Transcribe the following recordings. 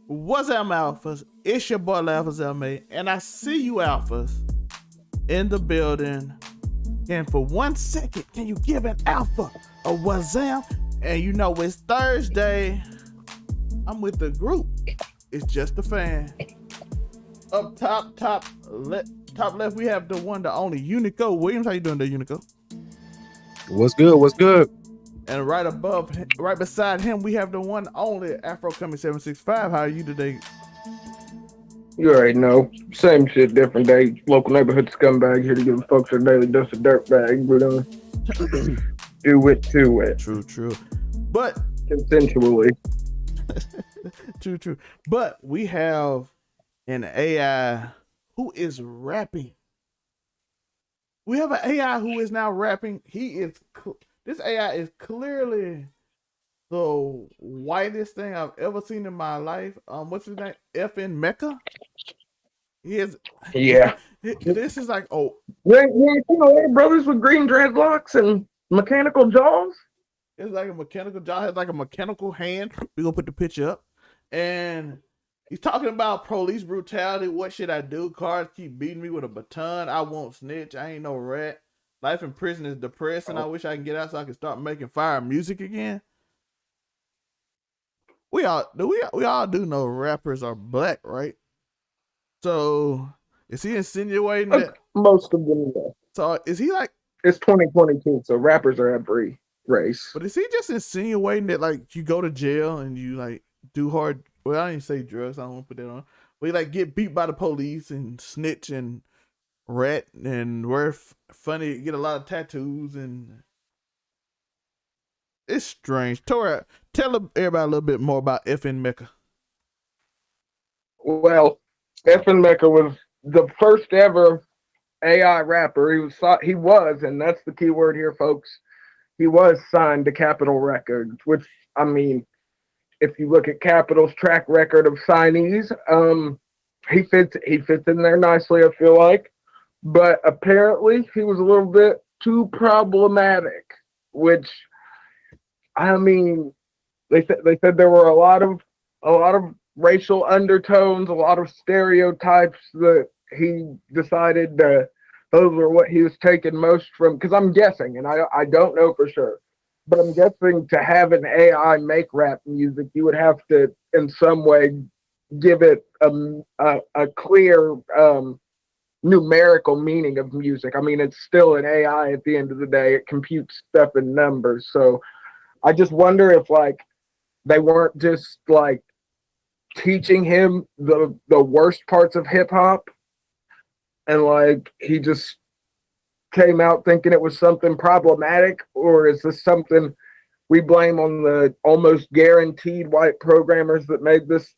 What's up, Alphas? It's your boy Alphas LMA, and I see you Alphas in the building. And for 1 second, can you give an alpha a wazam? And you know it's Thursday. I'm with the group. It's just a fan. Up top left, we have the one, the only Uniqo Williams. How you doing there, Uniqo? What's good? What's good? And right beside him, we have the one only Afro Coming 765. How are you today? You already know. Same shit, different day. Local neighborhood scumbag here to give folks a daily dose of dirtbag. But do it to it. True. But consensually. True. But we have an AI who is rapping. We have an AI who is now rapping. This AI is clearly the whitest thing I've ever seen in my life. What's his name? FN Mecca. He is. Yeah. This is like brothers with green dreadlocks and mechanical jaws. It's like a mechanical jaw. Has like a mechanical hand. We're gonna put the picture up, and he's talking about police brutality. What should I do? Cars keep beating me with a baton. I won't snitch. I ain't no rat. Life in prison is depressing. I wish I can get out so I can start making fire music again. We all do know rappers are black, right? So is he insinuating that most of them? Yeah. So is he like, it's 2022, so rappers are every race. But is he just insinuating that like you go to jail and you like do hard? Well, I didn't say drugs. I don't want to put that on. But you like get beat by the police and snitch and rat and wear funny, get a lot of tattoos, and it's strange. Tora, tell everybody a little bit more about FN Mecca. Well, FN Mecca was the first ever AI rapper. He was, and that's the key word here, folks. He was signed to Capitol Records, which, I mean, if you look at Capitol's track record of signees, he fits in there nicely, I feel like. But apparently he was a little bit too problematic, which, I mean, they said there were a lot of racial undertones, a lot of stereotypes that he decided those were what he was taking most from. Because I'm guessing, and I don't know for sure, but I'm guessing to have an AI make rap music, you would have to in some way give it a clear numerical meaning of music. I mean, it's still an AI at the end of the day. It computes stuff in numbers. So I just wonder if like they weren't just like teaching him the worst parts of hip hop, and like he just came out thinking it was something problematic, or is this something we blame on the almost guaranteed white programmers that made this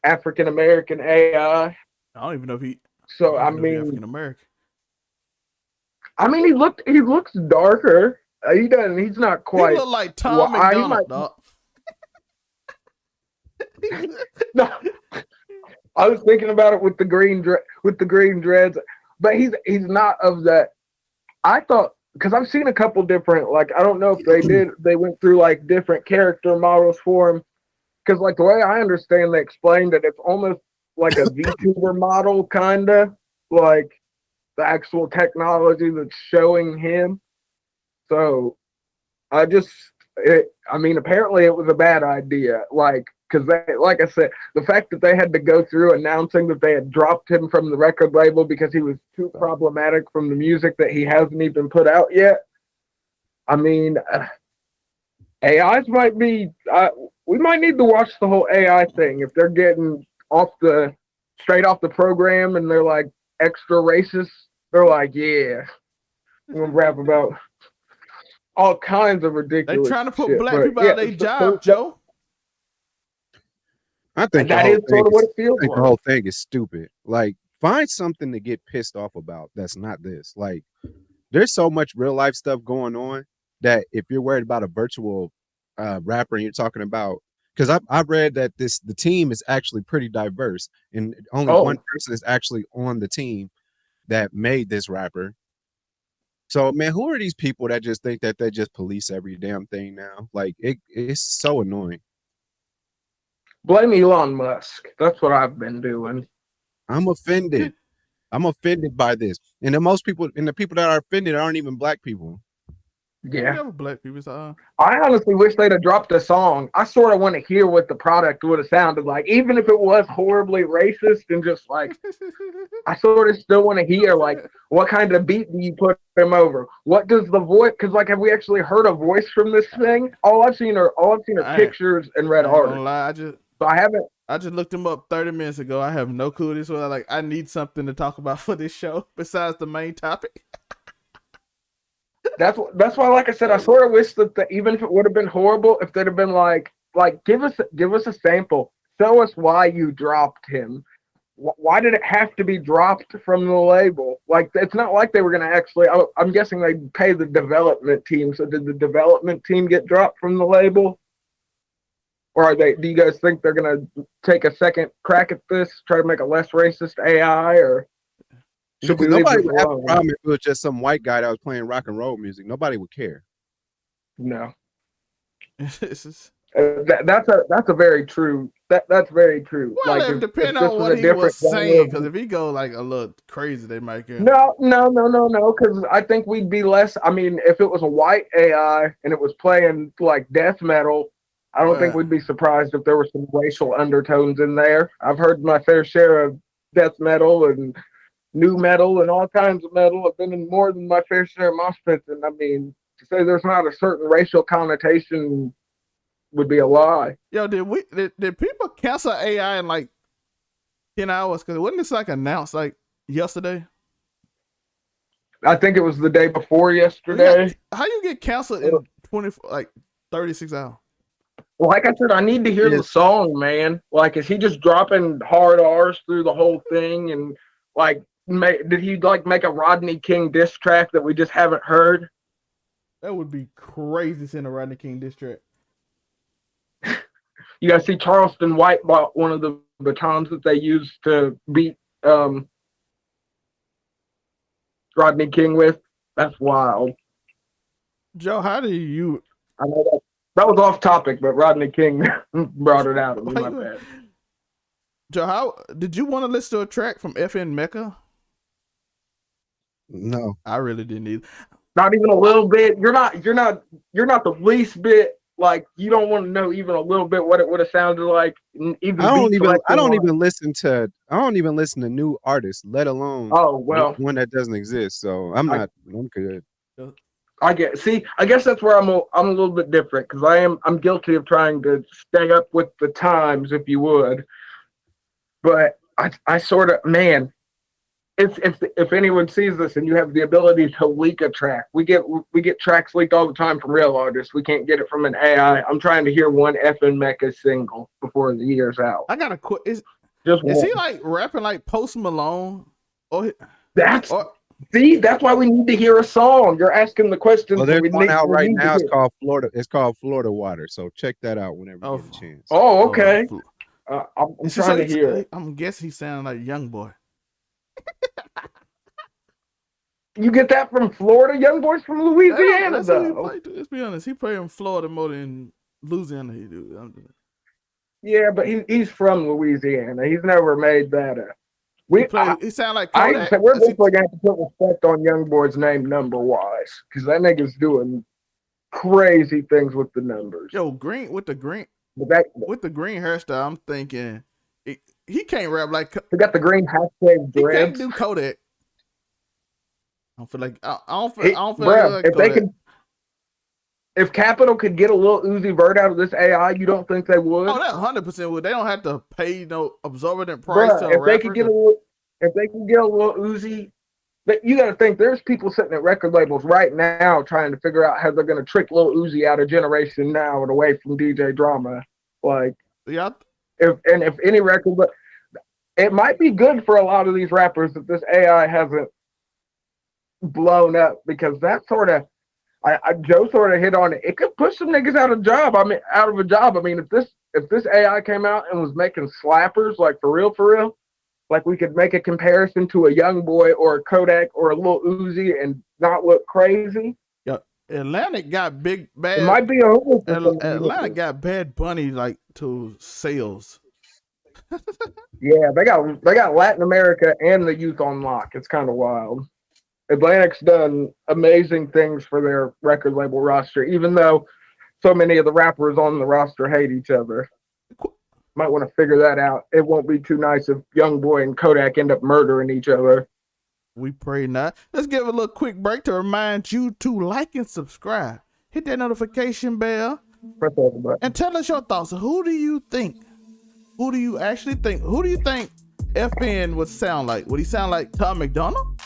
African American AI? I don't even know if he. So I mean, African American. I mean, he looks darker. He doesn't. He's not quite. He look like Tom McDonald. No, I was thinking about it with the green dreads, but he's not of that. I thought, because I've seen a couple different, like, I don't know if they went through like different character models for him, because like the way I understand, they explained that it's almost like a VTuber model, kind of like the actual technology that's showing him. So I mean, apparently it was a bad idea, like, because like I said, the fact that they had to go through announcing that they had dropped him from the record label because he was too problematic from the music that he hasn't even put out yet. I mean, AIs might be, we might need to watch the whole AI thing if they're getting straight off the program and they're like extra racist. They're like, yeah, we're gonna rap about all kinds of ridiculous. They're trying to put shit, black people out of their job, Joe. I think that is sort of what it feels like. The whole thing is stupid. Like, find something to get pissed off about that's not this. Like, there's so much real life stuff going on that if you're worried about a virtual rapper and you're talking about, because I read that the team is actually pretty diverse and only one person is actually on the team that made this rapper. So, man, who are these people that just think that they just police every damn thing now? Like, it's so annoying. Blame Elon Musk. That's what I've been doing. I'm offended. I'm offended by this. And the people that are offended aren't even black people. Yeah. Never black people. So, I honestly wish they'd have dropped a song. I sort of want to hear what the product would have sounded like, even if it was horribly racist and just like, I sort of still want to hear like, what kind of beat do you put him over? What does the voice? Because like, have we actually heard a voice from this thing? All I've seen are pictures and read I ain't gonna articles. lie. So I haven't. I just looked him up 30 minutes ago. I have no clue this was. Like, I need something to talk about for this show besides the main topic. That's why, like I said, I sort of wish that even if it would have been horrible, if they'd have been like give us a sample, show us why you dropped him. Why did it have to be dropped from the label? Like, it's not like they were going to actually. I'm guessing they pay the development team. So did the development team get dropped from the label, or are they? Do you guys think they're going to take a second crack at this, try to make a less racist AI, or? Should we nobody would have a problem if it was just some white guy that was playing rock and roll music. Nobody would care. No. This is that's a very true. That's very true. well, like, it depends on what he was saying. Because if he go like a little crazy, they might get. No. Because I think we'd be less. I mean, if it was a white AI and it was playing like death metal, I don't think we'd be surprised if there were some racial undertones in there. I've heard my fair share of death metal and new metal and all kinds of metal. I've been in more than my fair share of mosh pits, and I mean, to say there's not a certain racial connotation would be a lie. Yo, did people cancel AI in like 10 hours? Because wasn't this like announced like yesterday? I think it was the day before yesterday. How you get canceled in 36 hours? Like I said, I need to hear the song, man. Like, is he just dropping hard R's through the whole thing? And like, did he like make a Rodney King diss track that we just haven't heard? That would be crazy seeing a Rodney King diss track. You guys see Charleston White bought one of the batons that they used to beat Rodney King with. That's wild. Joe, how do you? I know that was off topic, but Rodney King brought it out. My bad. Joe, how did you want to listen to a track from FN Mecca? No, I really didn't either. Not even a little bit. You're not the least bit. Like, you don't want to know even a little bit what it would have sounded like. Even I don't even listen to new artists, let alone one that doesn't exist. So I'm good. I guess that's where I'm a little bit different, because I'm guilty of trying to stay up with the times, if you would. But I sort of, man, if anyone sees this and you have the ability to leak a track, we get tracks leaked all the time from real artists. We can't get it from an AI. I'm trying to hear one FN Mecca single before the year's out. I got a is he like rapping like Post Malone? That's why we need to hear a song. You're asking the question. Well, there's one out right now. It's called Florida. It's called Florida Water. So check that out whenever you get a chance. Oh, okay. I'm trying to hear it. I'm guessing he sounding like Young Boy. You get that from Florida? Young Boy's from Louisiana, though. Let's be honest. He played in Florida more than Louisiana. He do. Yeah, but he's from Louisiana. He's never made that up. He sound like Kodak. We're definitely going to have to put respect on Young Boy's name number-wise, because that nigga's doing crazy things with the numbers. Yo, with the green hairstyle, I'm thinking he can't rap like. He got the green hashtag dreads. He can't do Kodak. I don't feel like if they could. If Capital could get a little Uzi Vert out of this AI, you don't think they would? Oh, that 100% would. They don't have to pay no absorbent price to a rapper. If they could get a little Uzi, but you got to think there's people sitting at record labels right now trying to figure out how they're going to trick Lil Uzi out of Generation Now and away from DJ Drama. Like, yeah. If any record, but it might be good for a lot of these rappers that this AI hasn't blown up, because that sort of. Joe sort of hit on it. It could push some niggas out of a job. I mean, if this AI came out and was making slappers, like for real, like we could make a comparison to a Young Boy or a Kodak or a Lil Uzi and not look crazy. Yeah. Atlantic got big It bad. might be over for some Atlanta people. got Bad Bunny like to sales. Yeah, they got Latin America and the youth on lock. It's kind of wild. Atlantic's done amazing things for their record label roster, even though so many of the rappers on the roster hate each other. Might want to figure that out. It won't be too nice if YoungBoy and Kodak end up murdering each other. We pray not. Let's give a little quick break to remind you to like and subscribe. Hit that notification bell Press over the button. and tell us your thoughts. Who do you think? Who do you actually think? Who do you think FN would sound like? Would he sound like Tom McDonald?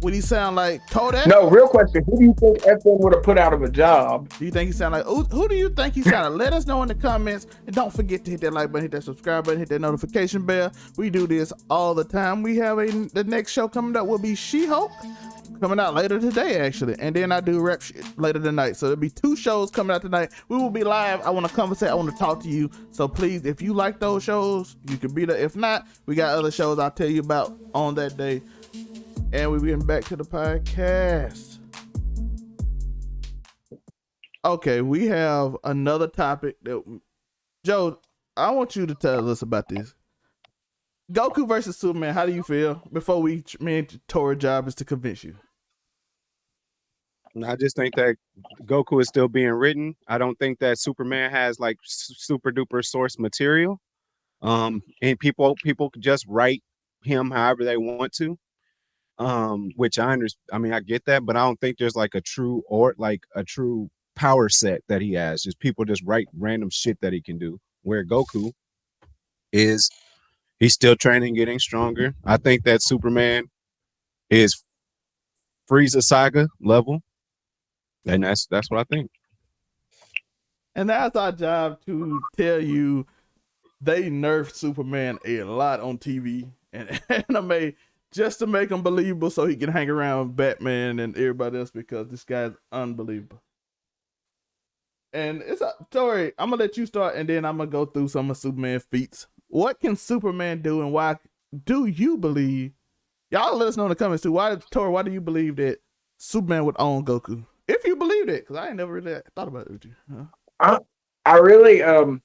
Would he sound like Kodak? No, real question. Who do you think FN would have put out of a job? Do you think he sound like? Who do you think he sounded? Let us know in the comments, and don't forget to hit that like button, hit that subscribe button, hit that notification bell. We do this all the time. We have the next show coming up will be She-Hulk, coming out later today actually, and then I do rap shit later tonight. So there'll be 2 shows coming out tonight. We will be live. I want to conversate. I want to talk to you. So please, if you like those shows, you can be there. If not, we got other shows I'll tell you about on that day. And we're getting back to the podcast. Okay, we have another topic that Joe, I want you to tell us about this. Goku versus Superman, how do you feel? Before me and Tori's job is to convince you. I just think that Goku is still being written. I don't think that Superman has like super duper source material. And people could just write him however they want to. Which I understand. I mean, I get that, but I don't think there's like a true power set that he has. Just people just write random shit that he can do. Where Goku is, he's still training, getting stronger. I think that Superman is Frieza Saga level, and that's what I think. And that's our job to tell you they nerfed Superman a lot on TV and anime just to make him believable so he can hang around Batman and everybody else because this guy's unbelievable. And it's a story. I'm going to let you start and then I'm going to go through some of Superman's feats. What can Superman do and why do you believe? Y'all let us know in the comments too. Why do you believe that Superman would own Goku? If you believed it, because I ain't never really thought about it with you. Huh? I really, to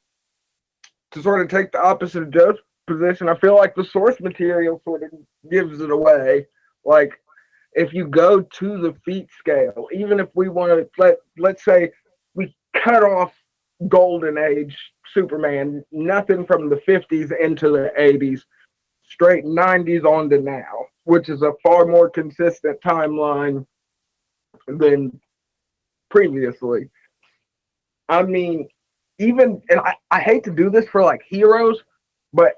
sort of take the opposite of Joe's position, I feel like the source material sort of gives it away. Like, if you go to the feat scale, even if we want to, let's say we cut off Golden Age Superman, nothing from the 50s into the 80s, straight 90s on to now, which is a far more consistent timeline than previously. I mean, even, and I hate to do this for like heroes, but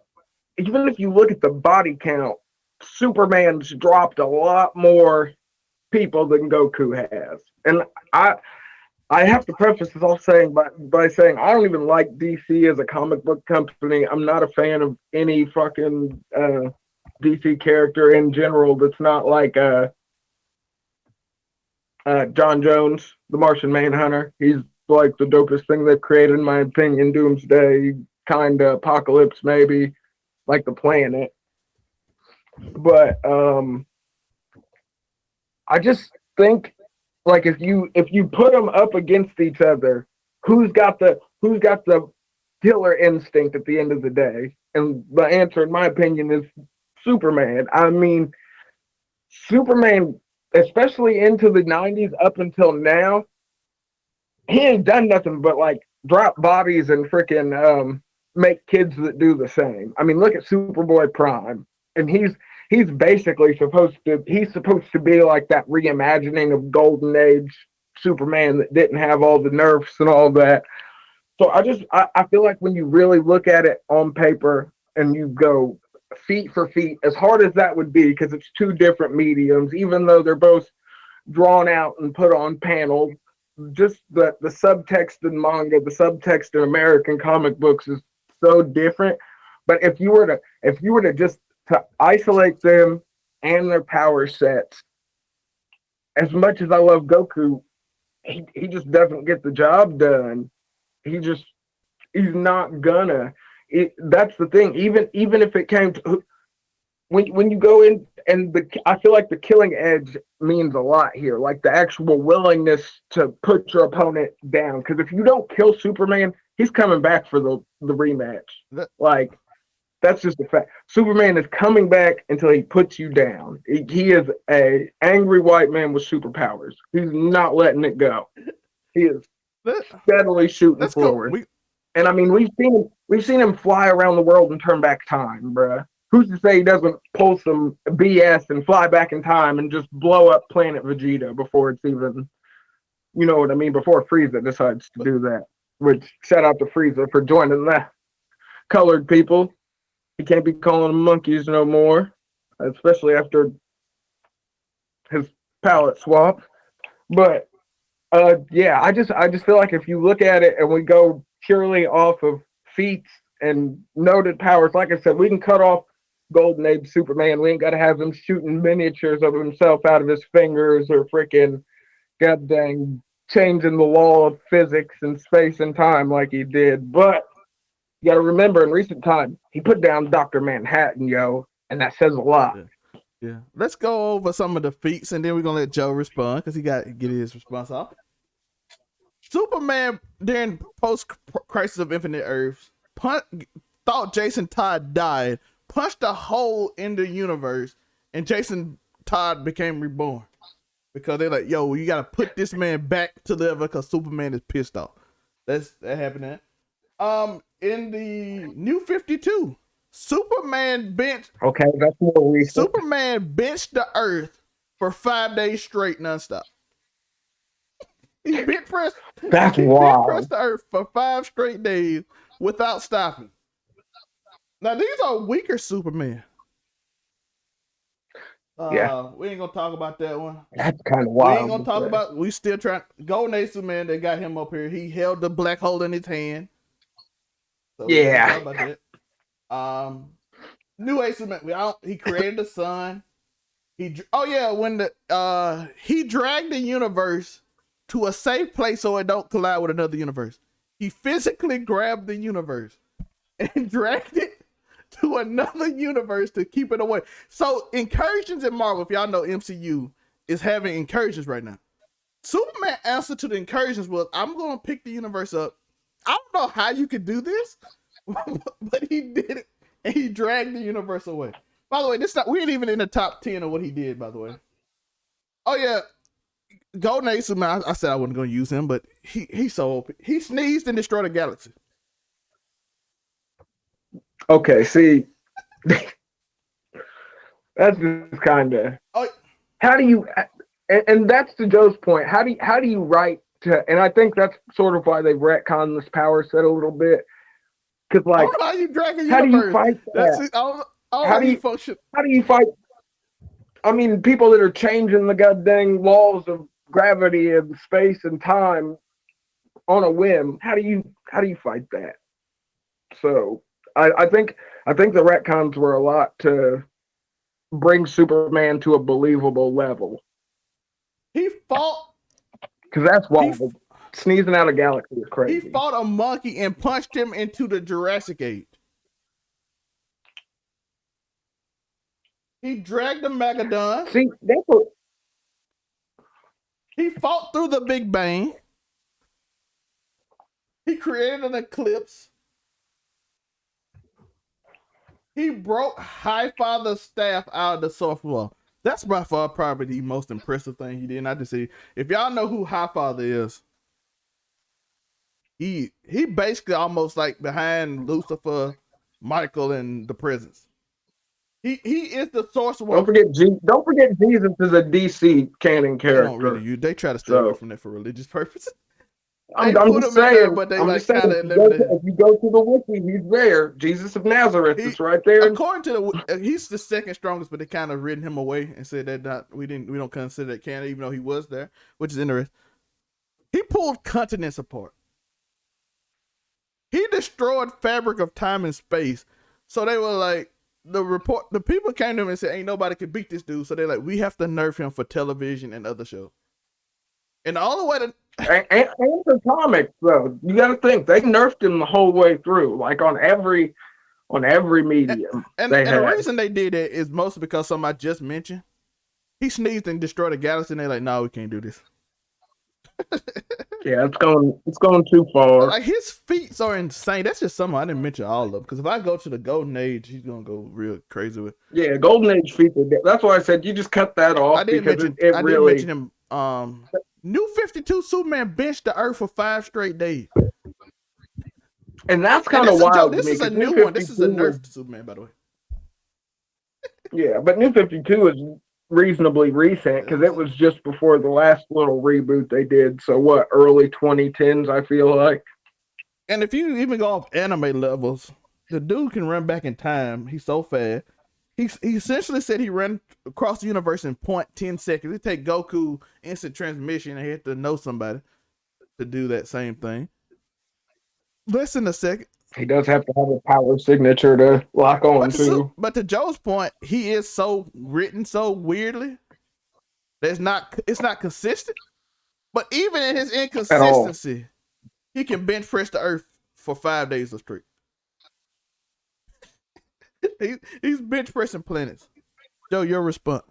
even if you look at the body count, Superman's dropped a lot more people than Goku has. And I have to preface this all saying by saying I don't even like DC as a comic book company. I'm not a fan of any fucking DC character in general that's not like John Jones, the Martian Manhunter. He's like the dopest thing they've created, in my opinion. Doomsday, kind of Apocalypse, maybe, like the planet. But I just think, like, if you put them up against each other, who's got the killer instinct at the end of the day? And the answer, in my opinion, is Superman. I mean, Superman, especially into the 90s up until now, he ain't done nothing but like drop bodies and freaking make kids that do the same. I mean, look at Superboy Prime, and he's basically supposed to be like that reimagining of Golden Age Superman that didn't have all the nerfs and all that. So I feel like when you really look at it on paper and you go feet for feet, as hard as that would be, because it's 2 different mediums, even though they're both drawn out and put on panels, just the subtext in manga, the subtext in American comic books is so different. But if you were to just to isolate them and their power sets, as much as I love Goku, he just doesn't get the job done. He's not gonna. That's the thing. Even if it came to, when you go in and I feel like the killing edge means a lot here, like the actual willingness to put your opponent down. Because if you don't kill Superman, he's coming back for the rematch. Like that's just a fact. Superman is coming back until he puts you down. He is a angry white man with superpowers. He's not letting it go. He is steadily shooting forward. And I mean, we've seen him fly around the world and turn back time, bruh. Who's to say he doesn't pull some BS and fly back in time and just blow up planet Vegeta before it's even, you know what I mean, before Frieza decides to do that. Which, shout out to Frieza for joining that. Colored people. He can't be calling them monkeys no more, especially after his palette swap. But yeah, I just feel like if you look at it and we go purely off of feats and noted powers, like I said, we can cut off Golden Age Superman. We ain't got to have him shooting miniatures of himself out of his fingers or freaking goddamn changing the law of physics and space and time like he did. But you got to remember, in recent time, he put down Dr. Manhattan, yo, and that says a lot. Yeah. Let's go over some of the feats, and then we're going to let Joe respond because he got to get his response off. Superman, during post-Crisis of Infinite Earths, thought Jason Todd died, punched a hole in the universe, and Jason Todd became reborn. Because they're like, yo, you got to put this man back to live because Superman is pissed off. That happened. In the New 52, Superman benched. Okay, that's more recent. Superman benched the Earth for 5 days straight, nonstop. He bench pressed. That's wild. Bench pressed the Earth for 5 straight days without stopping. Now these are weaker Superman. Yeah, we ain't gonna talk about that one. That's kind of wild. We ain't gonna talk about. We still trying. Golden Age Superman. They got him up here. He held the black hole in his hand. So yeah. Talk about that. New Age Superman. He created the sun. When he dragged the universe to a safe place so it don't collide with another universe. He physically grabbed the universe and dragged it to another universe to keep it away. So incursions in Marvel, if y'all know MCU, is having incursions right now. Superman answer to the incursions was, I'm going to pick the universe up. I don't know how you could do this, but he did it, and he dragged the universe away. By the way, we ain't even in the top 10 of what he did, by the way. Oh, yeah. Golden Age Superman, I said I wasn't going to use him, but he's so OP. He sneezed and destroyed a galaxy. Okay, see, that's just kind of. How do you? And that's to Joe's point. How do you write to? And I think that's sort of why they've retconned this power set a little bit. Because like, how you drag a universe? How do you fight that? How do you function? How do you fight? I mean, people that are changing the goddamn laws of gravity and space and time on a whim. How do you fight that? So. I think the retcons were a lot to bring Superman to a believable level. He fought because that's wild. Sneezing out a galaxy is crazy. He fought a monkey and punched him into the Jurassic Age. He dragged the Megadon. See, that's what. He fought through the Big Bang. He created an eclipse. He broke Highfather's staff out of the soft wall. That's by far probably the most impressive thing he did. And I just say, if y'all know who Highfather is, he basically almost like behind Lucifer, Michael, and the Presence. He is the sorcerer. Don't forget Jesus is a DC canon character. They try to stay away from that for religious purposes. I'm just saying. If you go to the wiki, he's there. Jesus of Nazareth is right there. According to he's the second strongest, but they kind of written him away and said that we don't consider that canon, even though he was there, which is interesting. He pulled continents apart. He destroyed fabric of time and space. So they were like, the people came to him and said, ain't nobody can beat this dude. So they're like, we have to nerf him for television and other shows. And the only way to and for comics though, you got to think they nerfed him the whole way through. Like on every on every medium. And they the had. reason they did it is mostly because somebody just mentioned he sneezed and destroyed the galaxy, and they're like, no, we can't do this. Yeah, it's going too far. Like his feats are insane. That's just something I didn't mention all of them. Because if I go to the Golden Age, he's gonna go real crazy with. Yeah, Golden Age feats. That's why I said you just cut that off. I didn't mention. I didn't mention him. New 52 Superman benched the Earth for 5 straight days. And that's kind of wild. This is a new one. This is a nerfed Superman, by the way. Yeah, but New 52 is reasonably recent because it was just before the last little reboot they did. So what, early 2010s, I feel like. And if you even go off anime levels, the dude can run back in time. He's so fast. He essentially said he ran across the universe in 0.10 seconds. It take Goku instant transmission, and he had to know somebody to do that same thing. Less than a second. He does have to have a power signature to lock on to. But to Joe's point, he is so written so weirdly that it's not consistent. But even in his inconsistency, he can bench press the Earth for 5 days straight. He's bench pressing planets. Joe, your response.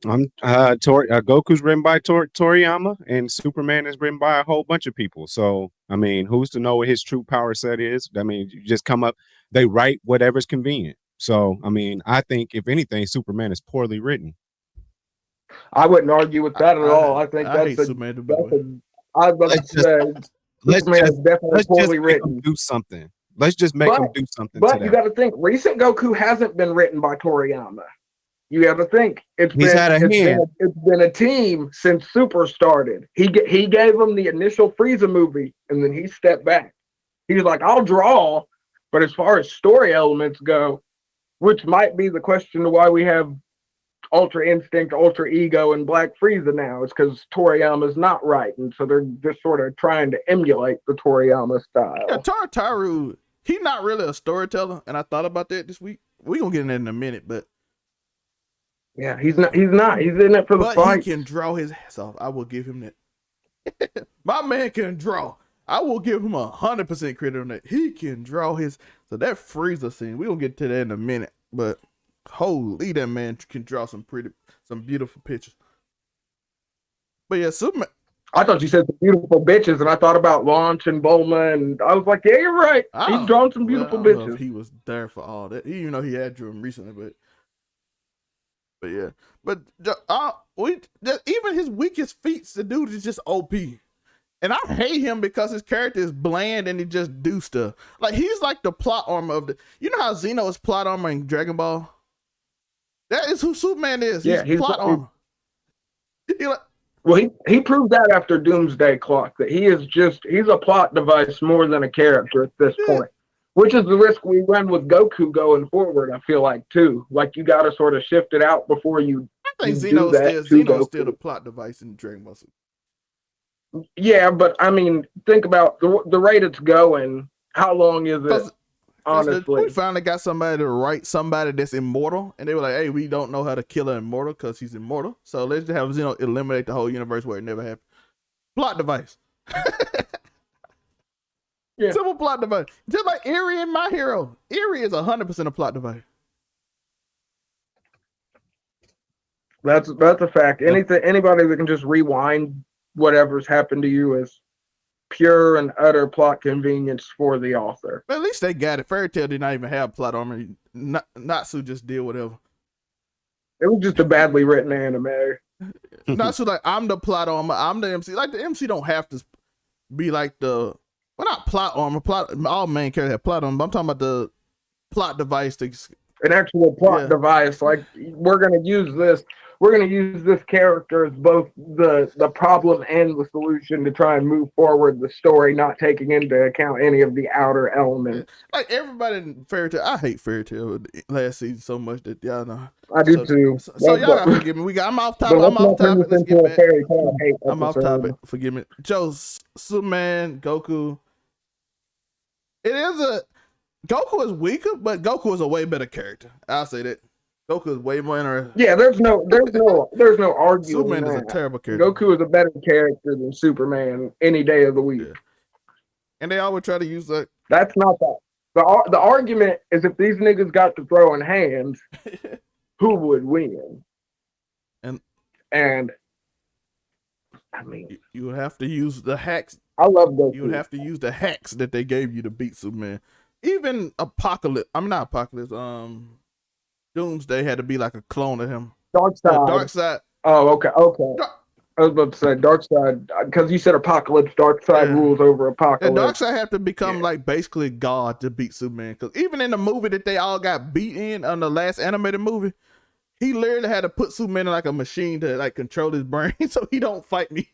Goku's written by Toriyama, and Superman is written by a whole bunch of people. So I mean, who's to know what his true power set is? I mean, you just come up, they write whatever's convenient. So I mean, I think if anything, Superman is poorly written. I wouldn't argue with that at all. I think let's just poorly written. Do something. Let's just make him do something. But you got to think, recent Goku hasn't been written by Toriyama. You got to think it's been a team since Super started. He gave him the initial Frieza movie, and then he stepped back. He was like, "I'll draw," but as far as story elements go, which might be the question to why we have Ultra Instinct, Ultra Ego, and Black Frieza now, is because Toriyama's not writing, so they're just sort of trying to emulate the Toriyama style. Yeah, Taru, he's not really a storyteller, and I thought about that this week. We're gonna get in that in a minute, but. Yeah, he's not. He's in it for the fight. He can draw his ass off. I will give him that. My man can draw. I will give him 100% credit on that. He can draw his. So that Frieza scene, we gonna get to that in a minute. But holy, that man can draw some beautiful pictures. But yeah, Superman. I thought you said some beautiful bitches, and I thought about Launch and Bulma, and I was like, yeah, you're right. He's drawn some beautiful bitches. I don't know if he was there for all that. Even though he had drew him recently, But yeah, but even his weakest feats, the dude is just OP, and I hate him because his character is bland and he just do stuff. Like he's like the plot armor of the. You know how Zeno is plot armor in Dragon Ball. That is who Superman is. Yeah, he's plot armor. Well, he proved that after Doomsday Clock that he's a plot device more than a character at this point. Which is the risk we run with Goku going forward, I feel like, too. Like, you got to sort of shift it out before you. I think Xeno's still the plot device in Dragon Ball Super. Yeah, but I mean, think about the rate it's going. How long is it? Honestly, we finally got somebody to write somebody that's immortal, and they were like, hey, we don't know how to kill an immortal because he's immortal. So let's just have Xeno eliminate the whole universe where it never happened. Plot device. Yeah. Simple plot device. Just like Eerie in My Hero. Eerie is 100% a plot device. That's a fact. Anybody that can just rewind whattever's happened to you is pure and utter plot convenience for the author. But at least they got it. Fairy Tail did not even have plot armor. Natsu just did whatever. It was just a badly written anime. Natsu like, I'm the plot armor. I'm the MC. Like the MC don't have to be like the. Well, not plot armor. All main characters have plot armor, but I'm talking about the plot device. An actual plot device. Like, we're going to use this. We're going to use this character as both the problem and the solution to try and move forward the story, not taking into account any of the outer elements. Like everybody in Fairy Tail, I hate Fairy Tail last season so much that y'all know. I do too. So y'all gotta forgive me. I'm off topic. Let's get back. I'm off topic. Forgive me. Joe, Superman, Goku. Goku is weaker, but Goku is a way better character. I'll say that. Goku is way more interesting. Yeah, there's no arguing. Superman is a terrible character. Goku is a better character than Superman any day of the week. Yeah. And they always try to use that. That's not The argument is if these niggas got to throwing hands, who would win? And And I mean, you would have to use the hacks. I love Goku. You would have to use the hacks that they gave you to beat Superman. Even Apocalypse. I'm not Apocalypse. Doomsday had to be like a clone of him. Darkseid. Oh, okay. I was about to say Darkseid because you said Apocalypse. Darkseid rules over Apocalypse. And Darkseid have to become like basically God to beat Superman. Because even in the movie that they all got beat in on the last animated movie, he literally had to put Superman in like a machine to like control his brain so he don't fight me.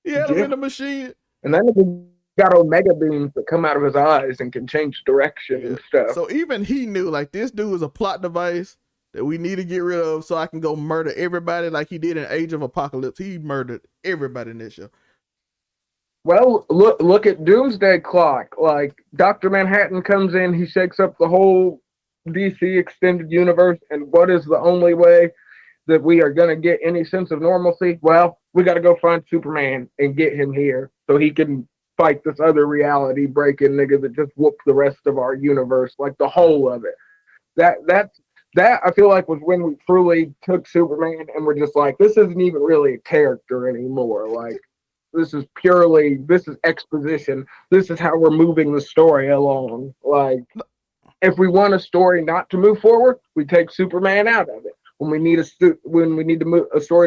He had him in a machine. And then he got Omega beams that come out of his eyes and can change direction and stuff. So even he knew like this dude is a plot device that we need to get rid of so I can go murder everybody like he did in Age of Apocalypse. He murdered everybody in this show. Well, look at Doomsday Clock. Like Dr. Manhattan comes in, he shakes up the whole DC extended universe, and what is the only way that we are going to get any sense of normalcy? Well, we got to go find Superman and get him here so he can fight this other reality breaking nigga that just whooped the rest of our universe, like the whole of it. That I feel like was when we truly took Superman and we're just like, this isn't even really a character anymore. Like this is exposition. This is how we're moving the story along. Like if we want a story not to move forward, we take Superman out of it. When we need a story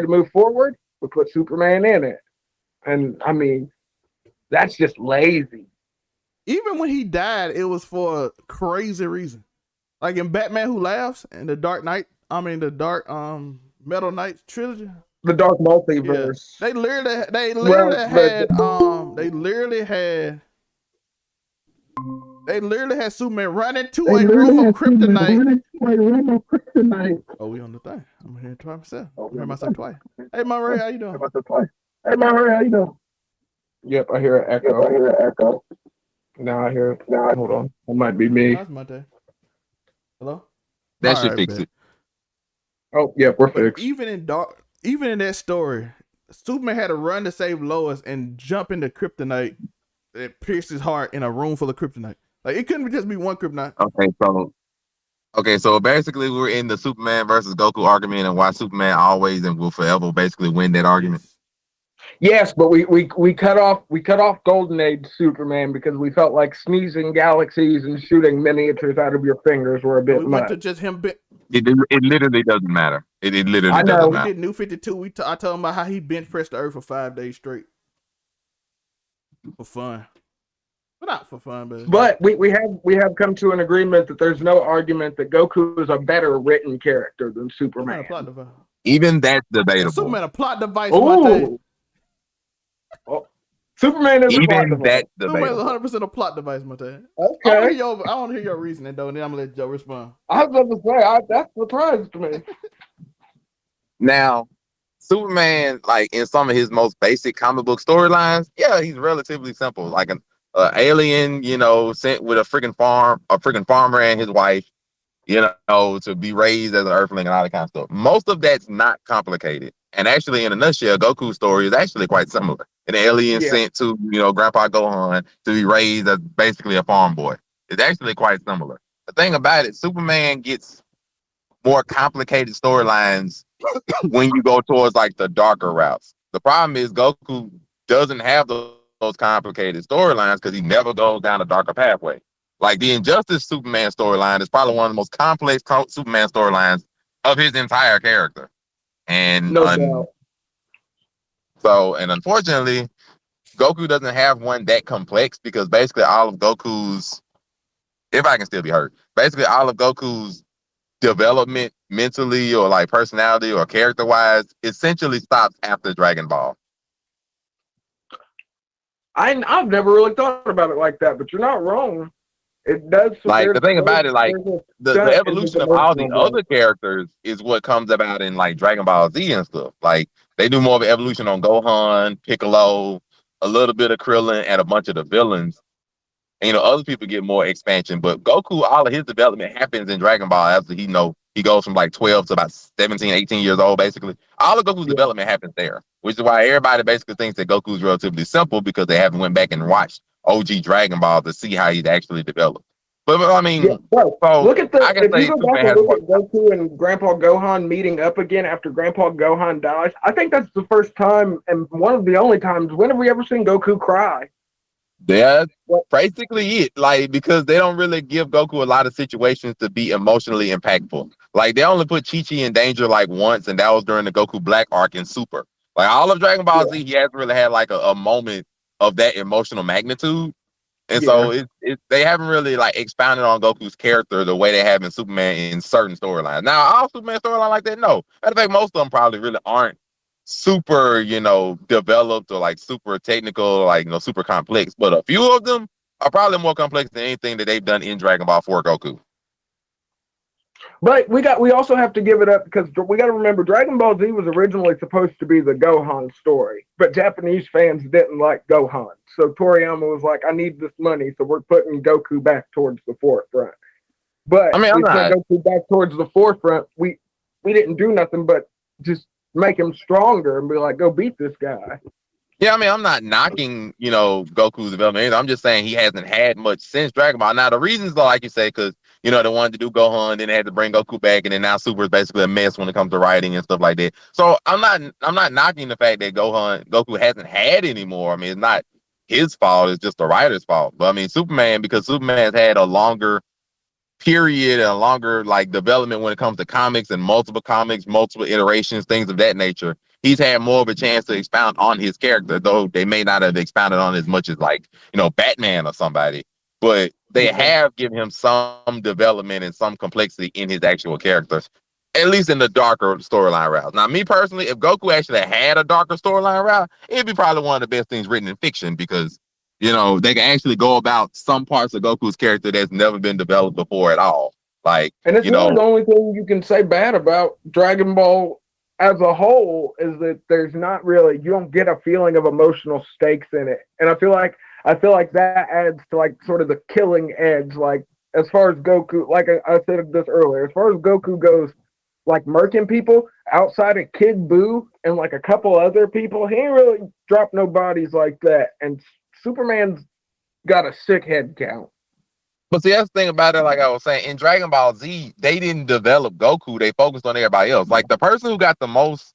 to move forward, we put Superman in it. And I mean, that's just lazy. Even when he died, it was for a crazy reason. Like in Batman Who Laughs and the Dark Metal Knight trilogy. The Dark Multiverse. Yeah. They literally had Superman run into a room of kryptonite. Oh, we on the thing. I'm hearing twice myself. I heard myself twice. Hey, Murray, how you doing? Hey, Murray, how you doing? Yep, I hear an echo. Now I hear it. Hold on. It might be me. That's my day. Hello? That should fix it. Oh, yeah, we're fixed. Even in that story, Superman had to run to save Lois and jump into kryptonite that pierced his heart in a room full of kryptonite. Like it couldn't just be one kryptonite. So basically we're in the Superman versus Goku argument and why Superman always and will forever basically win that argument. Yes, but we cut off Golden Age Superman because we felt like sneezing galaxies and shooting miniatures out of your fingers were a bit much. To just him. It literally doesn't matter. It literally doesn't matter. We did New 52. I told him about how he bench pressed the Earth for 5 days straight for fun. But not for fun, but we have come to an agreement that there's no argument that Goku is a better written character than Superman. Even that's debatable. Superman a plot device. Oh, Superman is even a plot that device. Superman is 100% a plot device, Monte. Okay. I want to hear your reasoning though, and then I'm gonna let Joe respond. I was about to say that surprised me. Now, Superman, like in some of his most basic comic book storylines, yeah, he's relatively simple. Like an alien, sent with a freaking farmer and his wife, to be raised as an earthling and all that kind of stuff. Most of that's not complicated. And actually, in a nutshell, Goku's story is actually quite similar. An alien sent to, Grandpa Gohan to be raised as basically a farm boy. It's actually quite similar. The thing about it, Superman gets more complicated storylines when you go towards like the darker routes. The problem is Goku doesn't have those complicated storylines because he never goes down a darker pathway. Like the Injustice Superman storyline is probably one of the most complex Superman storylines of his entire character. And unfortunately, Goku doesn't have one that complex because basically all of Goku's, if I can still be heard, basically all of Goku's development mentally or like personality or character wise essentially stops after Dragon Ball. I've never really thought about it like that, but you're not wrong. It does. Like the thing about it, like the evolution of all the other characters is what comes about in like Dragon Ball Z and stuff. Like they do more of an evolution on Gohan, Piccolo, a little bit of Krillin, and a bunch of the villains. And, other people get more expansion, but Goku, all of his development happens in Dragon Ball after he goes from like 12 to about 17, 18 years old, basically. All of Goku's development happens there, which is why everybody basically thinks that Goku's relatively simple because they haven't went back and watched OG Dragon Ball to see how he's actually developed. But I mean, Yeah, bro. so Look at I can if you say go back Superman and has look more. at Goku and Grandpa Gohan meeting up again after Grandpa Gohan dies, I think that's the first time and one of the only times. When have we ever seen Goku cry? That's What? basically it. Like, because they don't really give Goku a lot of situations to be emotionally impactful. Like, they only put Chi Chi in danger like once, and that was during the Goku Black arc in Super. Like, all of Dragon Ball Yeah, Z, he hasn't really had like a moment of that emotional magnitude. And so yeah. they haven't really like expounded on Goku's character the way they have in Superman in certain storylines. Now, all Superman storyline like that, no. Matter of fact, most of them probably really aren't super, developed or like super technical, like super complex. But a few of them are probably more complex than anything that they've done in Dragon Ball for Goku. But we also have to give it up because we got to remember Dragon Ball Z was originally supposed to be the Gohan story, but Japanese fans didn't like Gohan, so Toriyama was like, "I need this money, so we're putting Goku back towards the forefront." But I mean, I'm we put not. Goku back towards the forefront. We didn't do nothing but just make him stronger and be like, "Go beat this guy." Yeah, I mean, I'm not knocking, Goku's development either. I'm just saying he hasn't had much since Dragon Ball. Now, the reasons, though, like you say, because, they wanted to do Gohan, then they had to bring Goku back, and then now Super is basically a mess when it comes to writing and stuff like that. So I'm not knocking the fact that Goku hasn't had any more. I mean, it's not his fault. It's just the writer's fault. But I mean, Superman, because Superman's had a longer period and a longer like development when it comes to comics, multiple iterations, things of that nature. He's had more of a chance to expound on his character, though they may not have expounded on as much as like, Batman or somebody. But they Yeah. have given him some development and some complexity in his actual characters, at least in the darker storyline routes. Now, me personally, if Goku actually had a darker storyline route, it'd be probably one of the best things written in fiction because they can actually go about some parts of Goku's character that's never been developed before at all. Like, And it's really the only thing you can say bad about Dragon Ball as a whole is that there's not really you don't get a feeling of emotional stakes in it. And I feel like that adds to like sort of the killing edge. Like as far as Goku, like I said this earlier, as far as Goku goes, like murking people outside of Kid Buu and like a couple other people, he ain't really dropped no bodies like that. And Superman's got a sick head count. but see, that's the thing about it. Like I was saying, in Dragon Ball Z, they didn't develop Goku. They focused on everybody else. Like the person who got the most,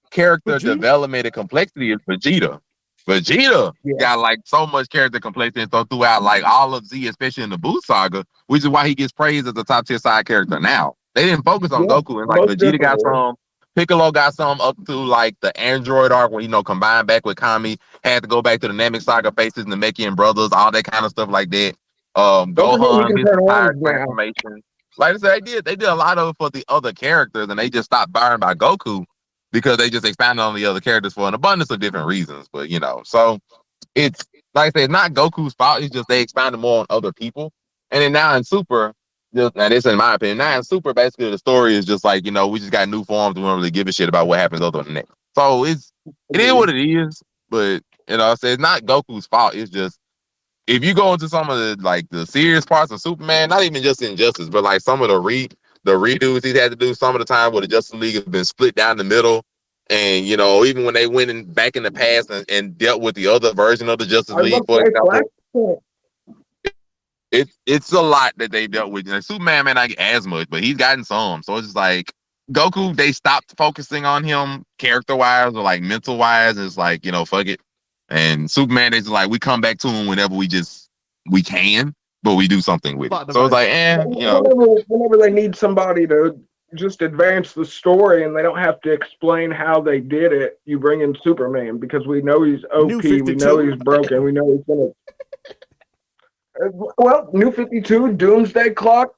character Vegeta? development and complexity is Vegeta. Vegeta Yeah. got like so much character complexity and so throughout like all of Z, especially in the Buu saga, which is why he gets praised as a top tier side character now. They didn't focus on Yeah. Goku and like Most Vegeta got definitely. some, Piccolo got some up to like the Android arc when combined back with Kami, had to go back to the Namek saga faces and the Namekian brothers, all that kind of stuff like that. Don't forget he Gohan, can his turn entire orange now. transformation. Like I said, they did a lot of it for the other characters, and they just stopped buying by Goku because they just expanded on the other characters for an abundance of different reasons. But so it's like I said, it's not Goku's fault. It's just they expanded more on other people. And then now in Super, just now this in my opinion, now in Super, basically the story is just like, we just got new forms. We don't really give a shit about what happens other than that. So it is what it is. But I say it's not Goku's fault. It's just if you go into some of the serious parts of Superman, not even just Injustice, but like some of the redos he's had to do some of the time where the Justice League has been split down the middle. And even when they went back in the past and dealt with the other version of the Justice I was League, about for to say example, Flashpoint. it's a lot that they dealt with. Superman may not get as much, but he's gotten some. So it's just like Goku, they stopped focusing on him character wise or like mental wise. It's like, fuck it. And Superman is like, we come back to him whenever we can, but we do something with it. Plot So it's device. like, Whenever they need somebody to just advance the story and they don't have to explain how they did it, you bring in Superman because we know he's New OP, we know 52? he's broken, we know he's gonna. Well, New 52, Doomsday Clock,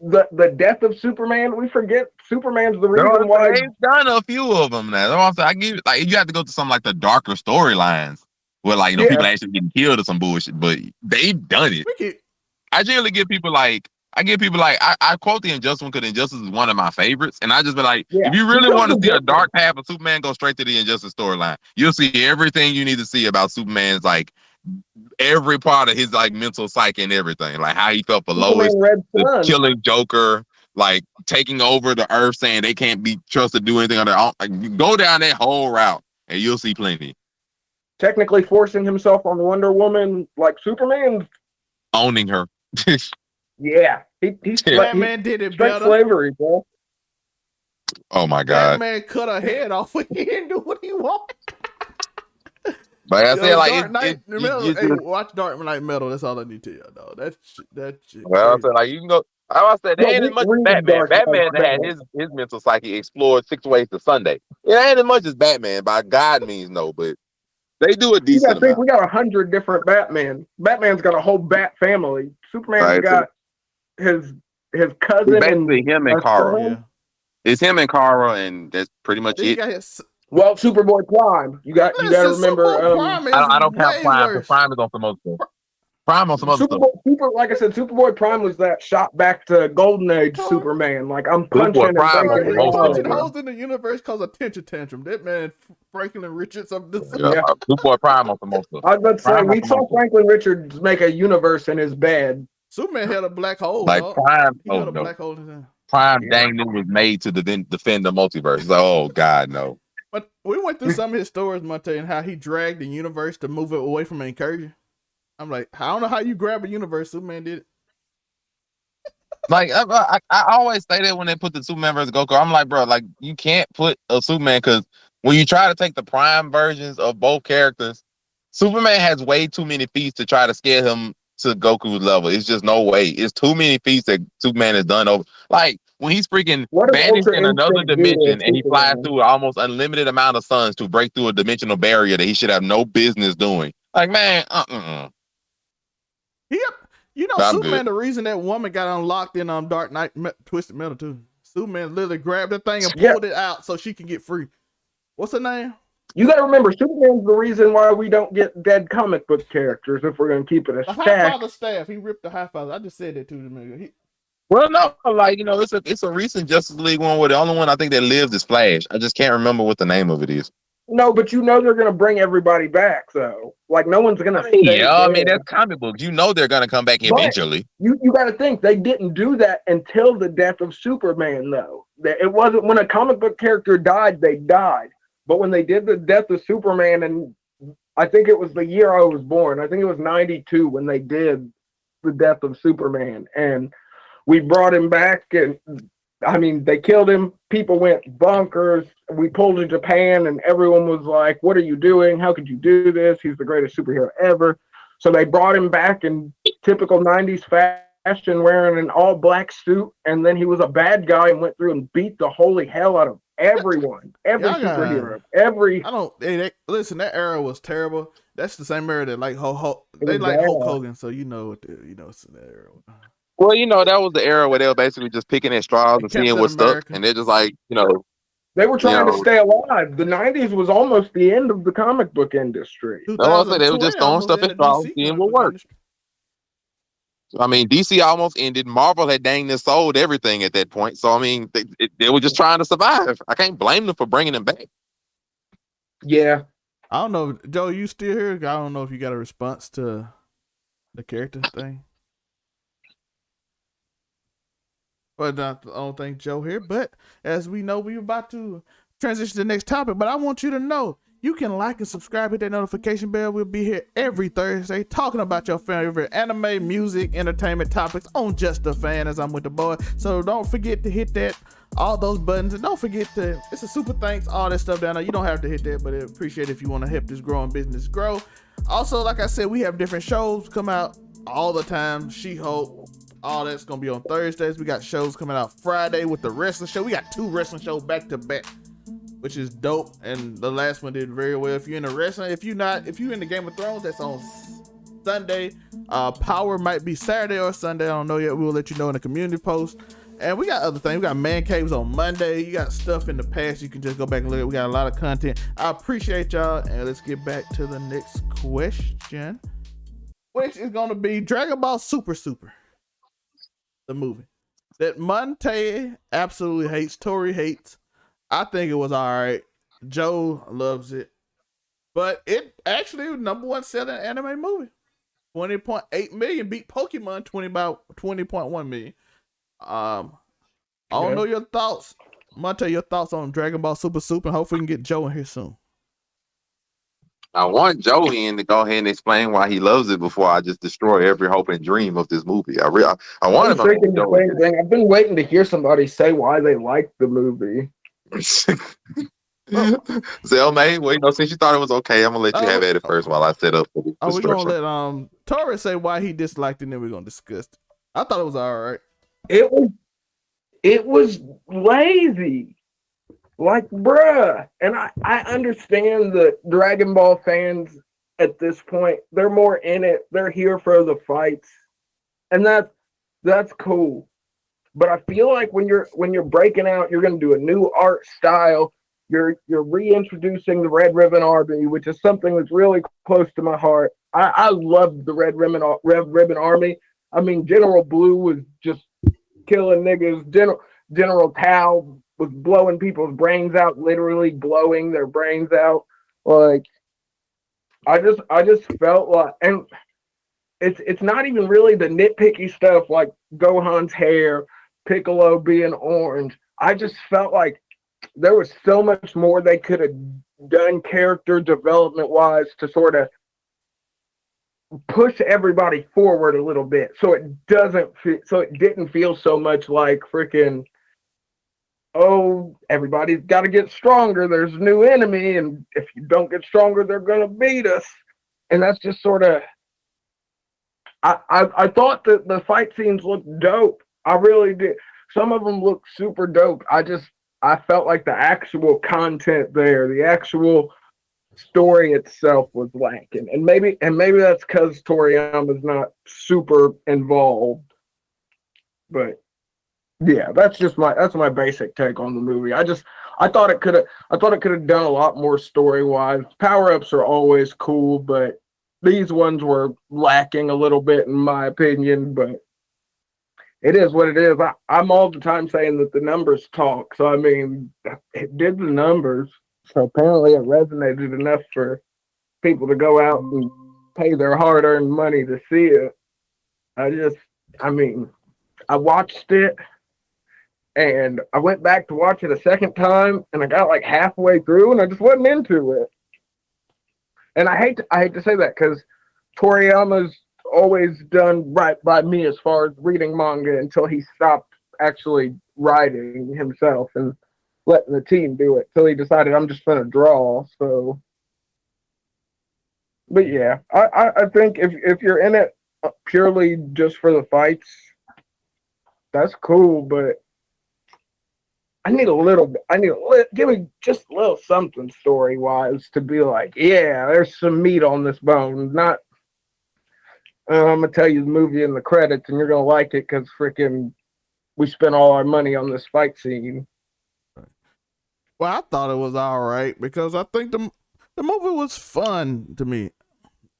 the death of Superman. We forget Superman's the reason why. they've done a few of them now. Also, I give like you have to go to some like the darker storylines where like Yeah, people actually getting killed or some bullshit, but they've done it. We could, I generally give people like I quote the Injustice one because Injustice is one of my favorites, and I just be like, yeah. if you He really wrote want to the see a Justice. dark path of Superman, go straight to the Injustice storyline. You'll see everything you need to see about Superman's like every part of his like mental psyche and everything, like how he felt for Lois, Superman Red the Sun. killing Joker, like taking over the Earth, saying they can't be trusted to do anything on their own. Like, you go down that whole route, and you'll see plenty. technically forcing himself on Wonder Woman like Superman. Owning her. Yeah, he Batman did it straight better. slavery, bro. Oh my god. Batman cut her head off when he didn't do what he wanted. But I said, like, Dark Knight Metal. you Hey, just, watch Dark Knight Metal. That's all I need to tell you, dog. That shit well, I crazy. said, like, you can go. I said, there No, ain't as much as read Batman. Dark Knight Batman had Metal. his mental psyche explored 6 ways to Sunday. It ain't as much as Batman. By God means no, but they do a You decent gotta think amount. we got 100 different Batman. Batman's got a whole Bat family. Superman's Right. got his It's cousin basically and him and a Kara. son. Yeah. It's him and Kara, and that's pretty much Then you it. got his. Well, Superboy Prime. You got to Listen, remember. Superboy Prime is I don't count way Prime worse. because Prime is on some other stuff. Prime on some other stuff. Like I said, Superboy Prime was that shot back to Golden Age Superman. Like I'm punching and Prime breaking was He most of punching them, bro. holes in the universe cause a tantrum tantrum. That man, Franklin Richards of the. Yeah, Superboy Prime on some more stuff. I was about to say Prime on we some saw more stuff. Franklin Richards make a universe in his bed. Superman had a black hole, Like dog. Prime, He oh had a no, black hole in his hand. Prime Yeah. dang near was made to defend the multiverse. It's like, oh God, no. But we went through some of his stories, Monte, and how he dragged the universe to move it away from incursion. I'm like, I don't know how you grab a universe. Superman did it. Like I always say that when they put the Superman versus Goku, I'm like, bro, like you can't put a Superman because when you try to take the Prime versions of both characters, Superman has way too many feats to try to scale him to Goku's level. It's just no way. It's too many feats that Superman has done over. Like when he's freaking What does vanished Ultra in another Instinct do to dimension and he flies Superman? through an almost unlimited amount of suns to break through a dimensional barrier that he should have no business doing. Like, man, Yep. You know, I'm Superman, good. the reason that woman got unlocked in Dark Knight Twisted Metal too. Superman literally grabbed the thing and pulled it out so she can get free. What's her name? You got to remember, Superman's the reason why we don't get dead comic book characters if we're going to keep it a The stack. Highfather staff. He ripped the Highfather. I just said that to him. Well, no, like, you know, it's a recent Justice League one where the only one I think that lives is Flash. I just can't remember what the name of it is. No, but you know they're going to bring everybody back, though. Like, no one's going to stay Yeah, I dead. mean, that's comic books. You know they're going to come back eventually. You got to think, they didn't do that until the death of Superman, though. It wasn't when a comic book character died, they died. But when they did the death of Superman, and I think it was the year I was born, I think it was 92 when they did the death of Superman. And we brought him back, and I mean, they killed him. People went bonkers. We pulled to Japan, and everyone was like, "What are you doing? How could you do this? He's the greatest superhero ever." So they brought him back in typical 90s fashion, wearing an all-black suit, and then he was a bad guy and went through and beat the holy hell out of everyone, every superhero, every. I don't. Listen, that era was terrible. That's the same era that Hulk bad. Hogan, so you know what it's in that era. Well, you know, that was the era where they were basically just picking at straws and seeing what stuck, and they're just like, you know, they were trying to stay alive. The 90s was almost the end of the comic book industry. They were just throwing stuff at straws and seeing what worked. I mean, DC almost ended. Marvel had dang near sold everything at that point. So, I mean, they were just trying to survive. I can't blame them for bringing them back. Yeah. I don't know. Joe, you still here? I don't know if you got a response to the character thing. But I don't think Joe here. But as we know, we're about to transition to the next topic. But I want you to know, you can like and subscribe, hit that notification bell. We'll be here every Thursday talking about your favorite anime, music, entertainment topics on Just a Fan as I'm with the boy. So don't forget to hit that, all those buttons. And don't forget to, it's a super thanks, all that stuff down there. You don't have to hit that, but I appreciate it if you want to help this growing business grow. Also, like I said, we have different shows come out all the time. She-Hulk, all that's going to be on Thursdays. We got shows coming out Friday with the wrestling show. We got 2 wrestling shows back to back, which is dope, and the last one did very well. If you're into wrestling, if you're in the Game of Thrones, that's on Sunday. Power might be Saturday or Sunday, I don't know yet. We'll let you know in the community post. And we got other things. We got Man Caves on Monday. You got stuff in the past you can just go back and look at. We got a lot of content. I appreciate y'all, and let's get back to the next question, which is going to be Dragon Ball Super, the movie that Monte absolutely hates, Tori hates. I think it was all right. Joe loves it. But it actually was #1 selling anime movie. 20.8 million, beat Pokemon 20.1 million. I don't know your thoughts. Monte, your thoughts on Dragon Ball Super, and hopefully we can get Joe in here soon. I want Joey to go ahead and explain why he loves it before I just destroy every hope and dream of this movie. I want I him was to thinking the Joey. same thing. I've been waiting to hear somebody say why they like the movie. Zelmay, well, since you thought it was okay, I'm gonna let you have at it first while I set up for the Are we gonna destruction. let Torres say why he disliked it, and then we're gonna discuss it? I thought it was all right. It was lazy. Like, bruh. And I understand that Dragon Ball fans at this point, they're more in it. They're here for the fights. And that's cool. But I feel like when you're breaking out, you're gonna do a new art style. You're reintroducing the Red Ribbon Army, which is something that's really close to my heart. I love the Red Ribbon Army. I mean, General Blue was just killing niggas. General Tao was blowing people's brains out, literally blowing their brains out. Like, I just felt like, and it's not even really the nitpicky stuff like Gohan's hair, Piccolo being orange. I just felt like there was so much more they could have done character development wise to sort of push everybody forward a little bit, so it didn't feel so much like freaking, oh, everybody's got to get stronger. There's a new enemy, and if you don't get stronger, they're gonna beat us. And that's just sort of. I thought that the fight scenes looked dope. I really did. Some of them looked super dope. I felt like the actual content there, the actual story itself was lacking. And maybe that's because Toriyama's not super involved. But yeah, that's my basic take on the movie. I thought it could have done a lot more story wise. Power ups are always cool, but these ones were lacking a little bit in my opinion. But it is what it is. I'm all the time saying that the numbers talk. So I mean, it did the numbers. So apparently it resonated enough for people to go out and pay their hard-earned money to see it. I watched it. And I went back to watch it a second time, and I got like halfway through, and I just wasn't into it. And I hate to say that because Toriyama's always done right by me as far as reading manga until he stopped actually writing himself and letting the team do it. Till he decided I'm just gonna draw. So, but yeah, I think if you're in it purely just for the fights, that's cool, but I need a little bit. Give me just a little something story wise to be like, yeah, there's some meat on this bone. Not, I'm gonna tell you the movie in the credits, and you're gonna like it because freaking we spent all our money on this fight scene. Well, I thought it was all right because I think the movie was fun to me.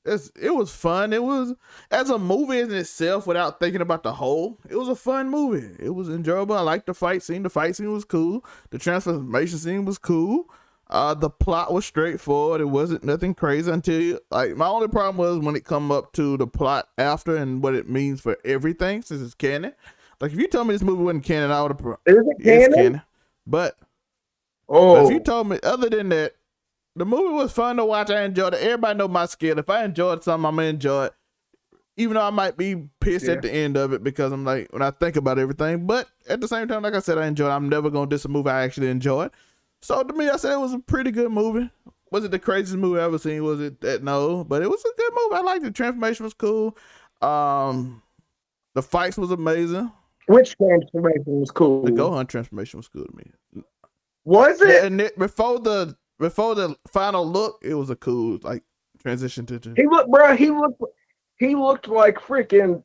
It was fun. It was, as a movie in itself, without thinking about the whole, it was a fun movie. It was enjoyable. I liked the fight scene. The fight scene was cool. The transformation scene was cool. The plot was straightforward. It wasn't nothing crazy until my only problem was when it come up to the plot after and what it means for everything since it's canon. Like if you told me this movie wasn't canon, I would have. Is it canon? It's canon. But if you told me other than that, the movie was fun to watch. I enjoyed it. Everybody know my skill. If I enjoyed something, I'm gonna enjoy it. Even though I might be pissed at the end of it because I'm like, when I think about everything. But at the same time, like I said, I enjoyed it. I'm never gonna diss a movie I actually enjoyed. So to me, I said it was a pretty good movie. Was it the craziest movie I ever seen? Was it that? No, but it was a good movie. I liked it. The transformation was cool. The fights was amazing. Which transformation was cool? The Gohan transformation was cool to me. Was it? And before the final look, it was a cool transition to. He looked like freaking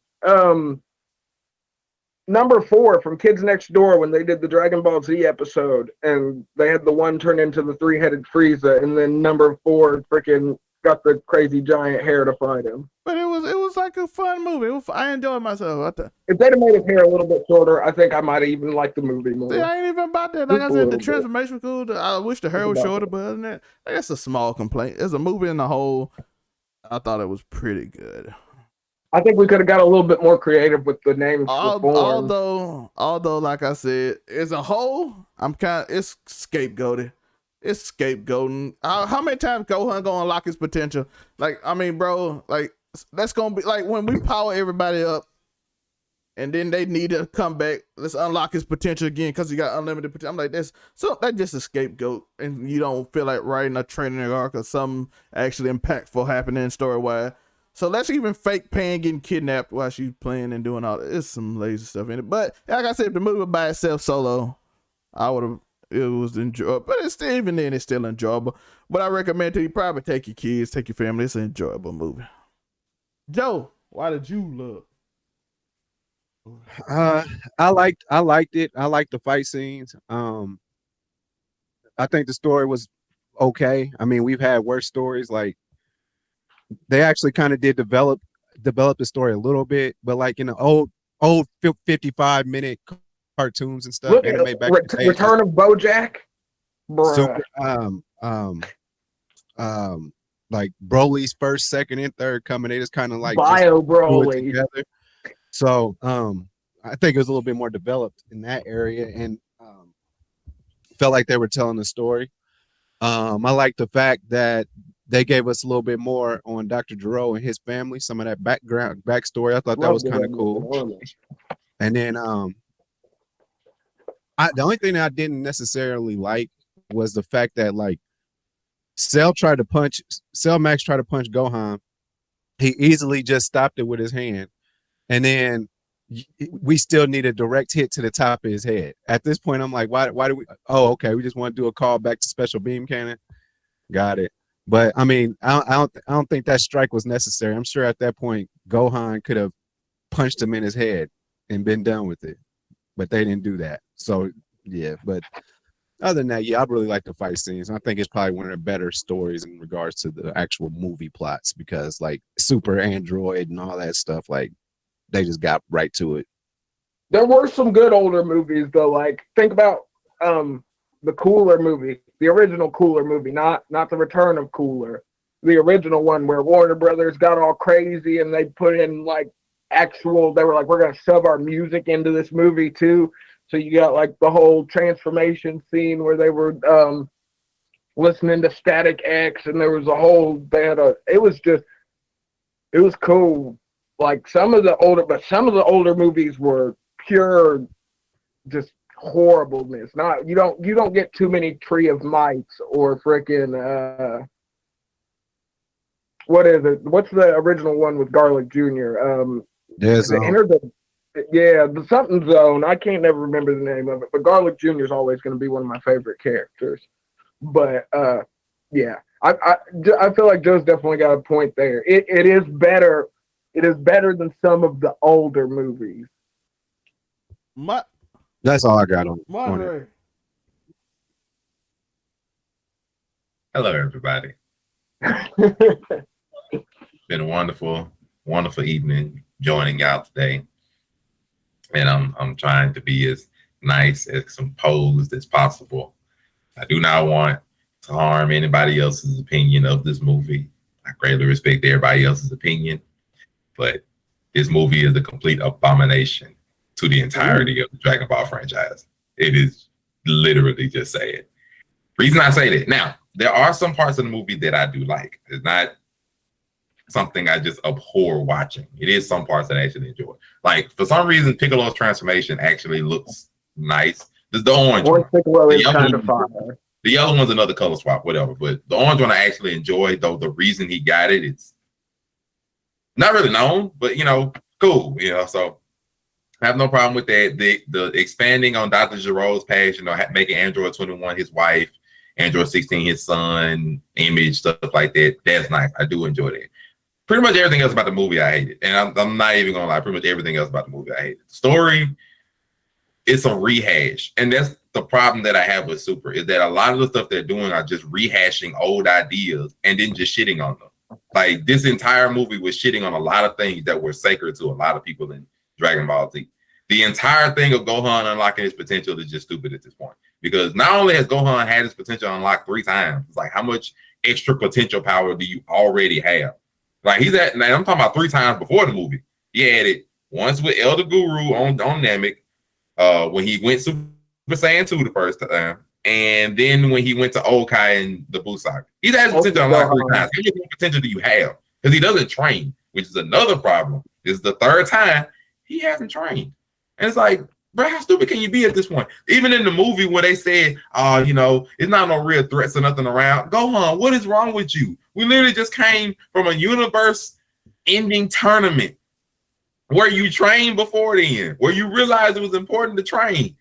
number 4 from Kids Next Door when they did the Dragon Ball Z episode, and they had the one turn into the 3-headed Frieza, and then number 4 freaking got the crazy giant hair to fight him. But it was like a fun movie. I enjoyed myself. If they'd have made his hair a little bit shorter, I think I might have even liked the movie more. See, I ain't even about that. Like I said, the transformation was cool. I wish the hair was shorter, but other than that, that's a small complaint. As a movie in the whole, I thought it was pretty good. I think we could have got a little bit more creative with the names. Although, like I said, as a whole, it's scapegoated. it's scapegoating. How many times Gohan gonna unlock his potential? Like, I mean, bro, like that's gonna be like when we power everybody up, and then they need to come back. Let's unlock his potential again because he got unlimited potential. I'm like, that's just a scapegoat, and you don't feel like writing a training arc or something actually impactful happening story wise. So let's even fake Pan getting kidnapped while she's playing and doing all that. There's some lazy stuff in it. But like I said, if the movie by itself solo, I would have, it was enjoyable. But it's still, even then, it's still enjoyable. But I recommend to you probably take your kids, take your family. It's an enjoyable movie. Joe, why did you love? I liked it. I liked the fight scenes. I think the story was okay. I mean, we've had worse stories. Like they actually kind of did develop the story a little bit, but like in the old 55-minute cartoons and stuff, Look anime at back in the day, Return of BoJack. Bruh. So, like Broly's first, second, and third coming, they just kind of like Bio just threw it Broly. together. So I think it was a little bit more developed in that area, and felt like they were telling the story. I like the fact that they gave us a little bit more on Dr. Gero and his family, some of that backstory. I thought that was kind of cool. And then the only thing that I didn't necessarily like was the fact that like Cell Max tried to punch Gohan. He easily just stopped it with his hand. And then we still need a direct hit to the top of his head. At this point, I'm like, why do we? Oh, okay. We just want to do a call back to Special Beam Cannon. Got it. But I mean, I don't think that strike was necessary. I'm sure at that point, Gohan could have punched him in his head and been done with it. But they didn't do that. So yeah. But other than that, yeah, I really like the fight scenes. I think it's probably one of the better stories in regards to the actual movie plots because like Super Android and all that stuff, like they just got right to it. There were some good older movies though. Like think about the Cooler movie, the original Cooler movie, not the Return of Cooler, the original one where Warner Brothers got all crazy and they put in like actual. They were like, we're gonna shove our music into this movie too. So you got like the whole transformation scene where they were listening to Static X, and there was a whole. It was cool. Like some of the older movies were pure, just horribleness. You don't get too many Tree of Mites or freaking what is it? What's the original one with Garlic Jr.? There's the something zone. I can't never remember the name of it, but Garlic Jr. is always going to be one of my favorite characters. But yeah, I feel like Joe's definitely got a point there. It is better. It is better than some of the older movies. That's all I got on it. Hello, everybody. Been a wonderful evening joining y'all today. And I'm trying to be as nice, as composed as possible. I do not want to harm anybody else's opinion of this movie. I greatly respect everybody else's opinion, but this movie is a complete abomination to the entirety of the Dragon Ball franchise. It is literally just saying. Reason I say that. Now, there are some parts of the movie that I do like. It's not something I just abhor watching. It is some parts that I actually enjoy. Like, for some reason, Piccolo's transformation actually looks nice. There's the orange one. Piccolo is kind of fire. The yellow one's another color swap, whatever. But the orange one I actually enjoy, though the reason he got it, it's not really known, but, cool. So I have no problem with that. The expanding on Dr. Gero's past, making Android 21 his wife, Android 16 his son, image, stuff like that. That's nice. I do enjoy that. Pretty much everything else about the movie I hated. And I'm not even going to lie. Pretty much everything else about the movie I hated. The story, it's a rehash. And that's the problem that I have with Super, is that a lot of the stuff they're doing are just rehashing old ideas and then just shitting on them. Like, this entire movie was shitting on a lot of things that were sacred to a lot of people in Dragon Ball Z. The entire thing of Gohan unlocking his potential is just stupid at this point. Because not only has Gohan had his potential unlocked 3 times, it's like, how much extra potential power do you already have? Like, he's at, now I'm talking about 3 times before the movie. He had it once with Elder Guru on Namek, when he went Super Saiyan 2 the first time. and then when he went to Okai and the Busaki. He's had potential unlocked 3 times. How much more potential do you have? Because he doesn't train, which is another problem. This is the 3rd time he hasn't trained. And it's like, bro, how stupid can you be at this point? Even in the movie where they said, you know, it's not no real threats or nothing around. Gohan, what is wrong with you? We literally just came from a universe-ending tournament where you trained before then, where you realized it was important to train.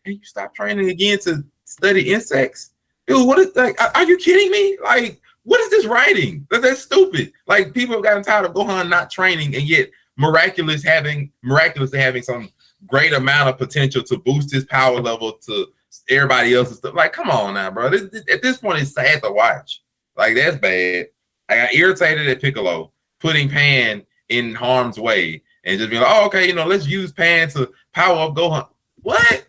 And you stop training again to study insects? Dude, what is, like, are you kidding me? Like, what is this writing? That's stupid. Like, people have gotten tired of Gohan not training and yet miraculously having some great amount of potential to boost his power level to everybody else's stuff. Like, come on now, bro. At this point, it's sad to watch. Like, that's bad. I got irritated at Piccolo putting Pan in harm's way and just being like, oh, okay, you know, let's use Pan to power up Gohan. What?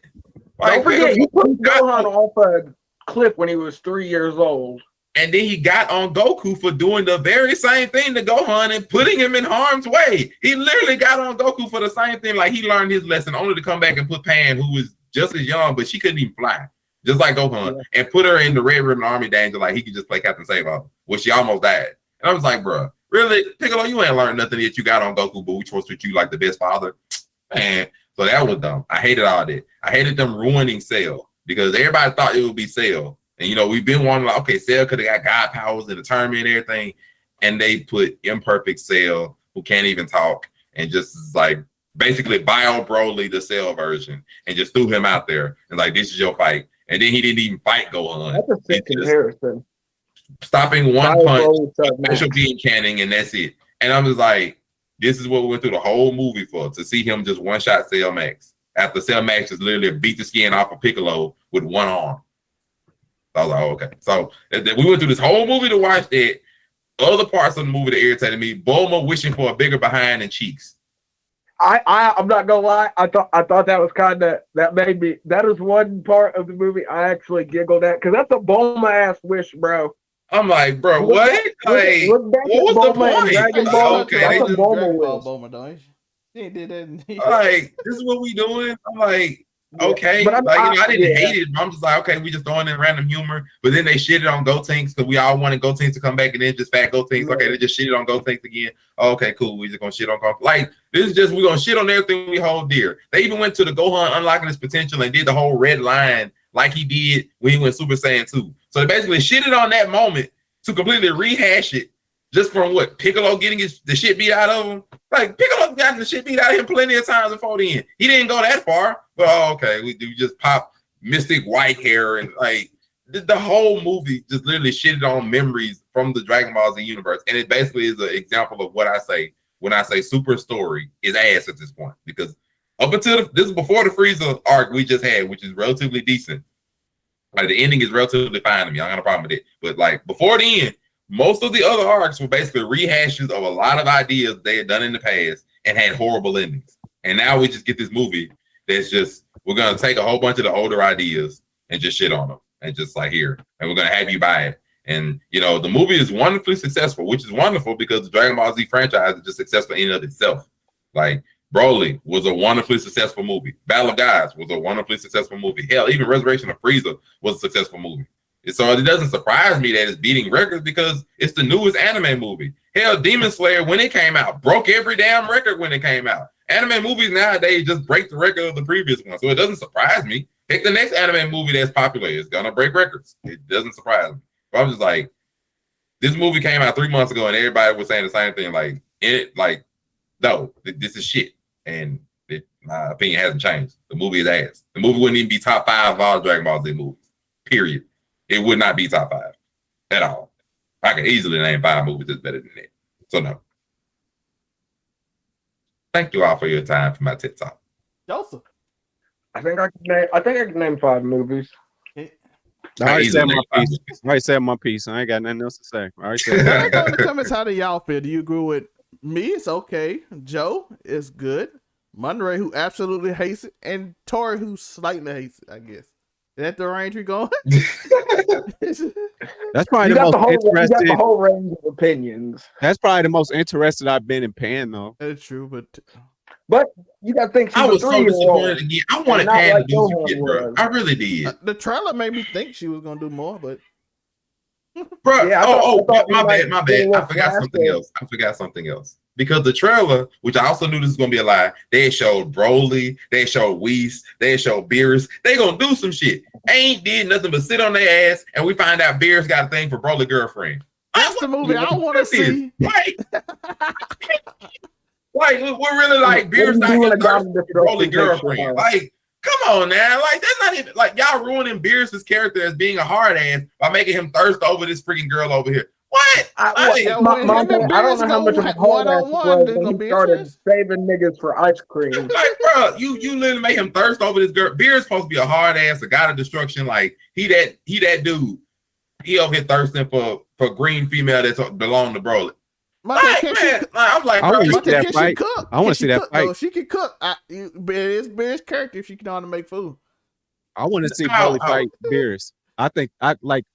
Like, don't forget, he put Gohan off a cliff when he was 3 years old. And then he got on Goku for doing the very same thing to Gohan and putting him in harm's way. He literally got on Goku for the same thing. Like, he learned his lesson only to come back and put Pan, who was just as young, but she couldn't even fly, just like Gohan, and put her in the Red Ribbon Army danger like he could just play Captain Save-All, where she almost died. And I was like, bro, really? Piccolo, you ain't learned nothing yet. You got on Goku, but we supposed to treat you like the best father. Man, so that was dumb. I hated all that. I hated them ruining Cell because everybody thought it would be Cell. And, you know, we've been wanting, like, okay, Cell could have got God powers in the tournament and everything. And they put imperfect Cell, who can't even talk, and just like basically Bio Broly, the Cell version, and just threw him out there. And like, this is your fight. And then he didn't even fight Gohan. That's a sick comparison. Stopping one punch, special beam cannon, and that's it. And I'm just like, this is what we went through the whole movie for, to see him just one-shot Cell Max. After Cell Max just literally beat the skin off of Piccolo with one arm. I was like, oh, okay. So we went through this whole movie to watch that. Other parts of the movie that irritated me, Bulma wishing for a bigger behind and cheeks. I'm not gonna lie. I thought that was kind of, that made me. That is one part of the movie I actually giggled at because that's a Bulma ass wish, bro. I'm like, bro, what? Like, what was the point? Dragonball, okay, that's a Bulma wish. Bulma, don't you? Did that. Like, this is what we doing? I'm like, okay, but I didn't hate it. But I'm just like, okay, we just throwing in random humor. But then they shitted on Gotenks because we all wanted Gotenks to come back, and then just fat Gotenks. Okay, they just shitted on Gotenks again. Oh, okay, cool. We just gonna shit on Gotenks. Like, this is just, we're gonna shit on everything we hold dear. They even went to the Gohan unlocking his potential and did the whole red line like he did when he went Super Saiyan 2. So they basically shitted on that moment to completely rehash it just from what Piccolo getting the shit beat out of him. Like, Piccolo gotten the shit beat out of him plenty of times before the end. He didn't go that far, but okay, we just pop mystic white hair and like the whole movie just literally shitted on memories from the Dragon Ball Z universe. And it basically is an example of what I say when I say Super Story is ass at this point, because up until this is before the Frieza arc we just had, which is relatively decent. Like, the ending is relatively fine to me. I don't got a problem with it. But like, before the end, most of the other arcs were basically rehashes of a lot of ideas they had done in the past and had horrible endings. And now we just get this movie that's just, we're going to take a whole bunch of the older ideas and just shit on them. And just like, here, and we're going to have you buy it. And, you know, the movie is wonderfully successful, which is wonderful because the Dragon Ball Z franchise is just successful in and of itself. Like, Broly was a wonderfully successful movie. Battle of Gods was a wonderfully successful movie. Hell, even Resurrection of Frieza was a successful movie. So it doesn't surprise me that it's beating records because it's the newest anime movie. Hell, Demon Slayer, when it came out, broke every damn record when it came out. Anime movies nowadays just break the record of the previous one. So it doesn't surprise me. Pick the next anime movie that's popular. It's going to break records. It doesn't surprise me. But I'm just like, this movie came out 3 months ago and everybody was saying the same thing. Like, no, this is shit. And my opinion hasn't changed. The movie is ass. The movie wouldn't even be top 5 of all Dragon Ball Z movies. Period. It would not be top 5 at all. I could easily name 5 movies that's better than that. So no. Thank you all for your time for my TED Talk. Joseph. I think I can name 5 movies. I already said my piece. I ain't got nothing else to say. I already said In the comments, how do y'all feel? Do you agree with me? It's okay. Joe is good. Monterey, who absolutely hates it, and Tori, who slightly hates it, I guess. Is that the range we're going? That's probably the most interested. You got the whole range of opinions. That's probably the most interested I've been in Pan, though. That's true, but But you gotta think she's I a was so 3-year-old. disappointed again. I wanted not Pan like to do some Gohan shit, bro. was. I really did, The trailer made me think she was gonna do more, but bro. Yeah, I thought he My might bad, my get a bad. little I forgot something faster. else. I forgot something else. Because the trailer, which I also knew this was gonna be a lie, they showed Broly, they showed Whis, they showed Beerus. They gonna do some shit. Ain't did nothing but sit on their ass, and we find out Beerus got a thing for Broly girlfriend. that's the movie I want to see. Like, we're really like Beerus not doing here a God thirsty of for Broly Destruction girlfriend. picture, huh? Like, come on now. Like, that's not even like y'all ruining Beerus's character as being a hard ass by making him thirst over this freaking girl over here. What? Yeah, when him and I don't Beerus know how much of a go hard ass one-on-one, was there's when gonna he be started interest. saving niggas for ice cream. Like, bro, you literally make him thirst over this girl. Beerus supposed to be a hard ass, a god of destruction. Like, he that dude. He over here thirsting for green female that's belong to Broly. Like, man, I'm like, I bro, want to you see that fight. Cook? I want to see that fight. Though? She can cook. It's Beerus' character if she can know how to make food. I want to see Broly fight Beerus. I think I like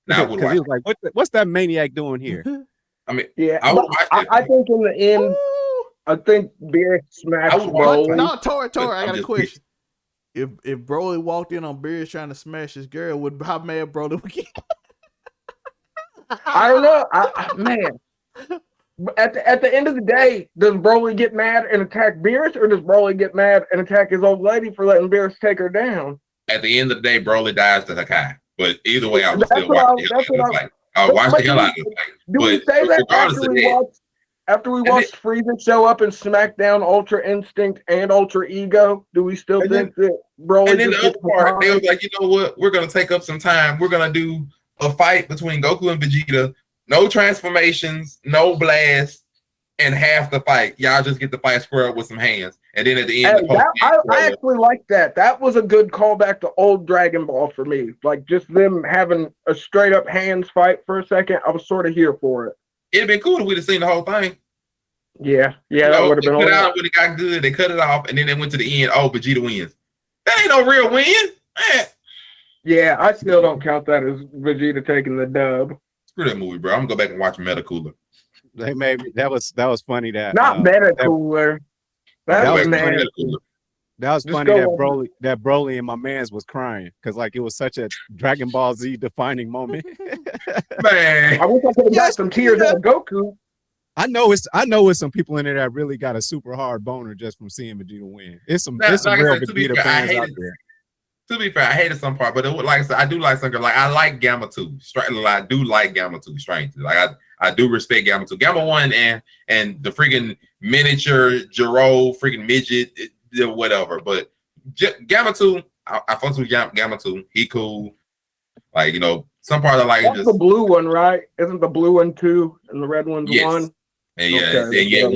because he was like, what's that maniac doing here? I mean, Yeah, I think in the end, I think Beerus smashed Broly. No, Tori, I got a question. If Broly walked in on Beerus trying to smash his girl, how mad Broly would get? I don't know, man. At the end of the day, does Broly get mad and attack Beerus, or does Broly get mad and attack his old lady for letting Beerus take her down? At the end of the day, Broly dies to Hakai. But either way, I would still watch the hell out of the fight. I would watch the hell out of the fight. Do we say that after we watched Frieza show up and smack down Ultra Instinct and Ultra Ego? Do we still think that Broly? And then the other part, they was like, you know what? We're gonna take up some time. We're gonna do a fight between Goku and Vegeta. No transformations, no blast, and half the fight. Y'all just get the fight square up with some hands. And then at the end, I actually like that. That was a good callback to old Dragon Ball for me. Like just them having a straight up hands fight for a second. I was sort of here for it. It'd been cool if we'd have seen the whole thing. Yeah, that would have been. Put out when it got good, they cut it off, and then they went to the end. Oh, Vegeta wins. That ain't no real win, man. Yeah, I still don't count that as Vegeta taking the dub. Screw that movie, bro. I'm gonna go back and watch Meta Cooler. They made me, that was funny that not Meta Cooler. That was funny that Broly and my man's was crying because like it was such a Dragon Ball Z defining moment. Man, I wish I could have got some tears out of Goku. I know it's some people in there that really got a super hard boner just from seeing Vegeta win. It's some real Vegeta fans out there. To be fair, I hated some part, but like I said, I do like some. Like I like Gamma 2. I do like Gamma 2. Strangely, like I do respect Gamma 2. Gamma 1 and the freaking miniature Jiro, freaking midget, whatever. But Gamma 2, I fucks with Gamma 2. He cool. Like some part I like. That's the blue one, right? Isn't the blue one 2 and the red one's 1? And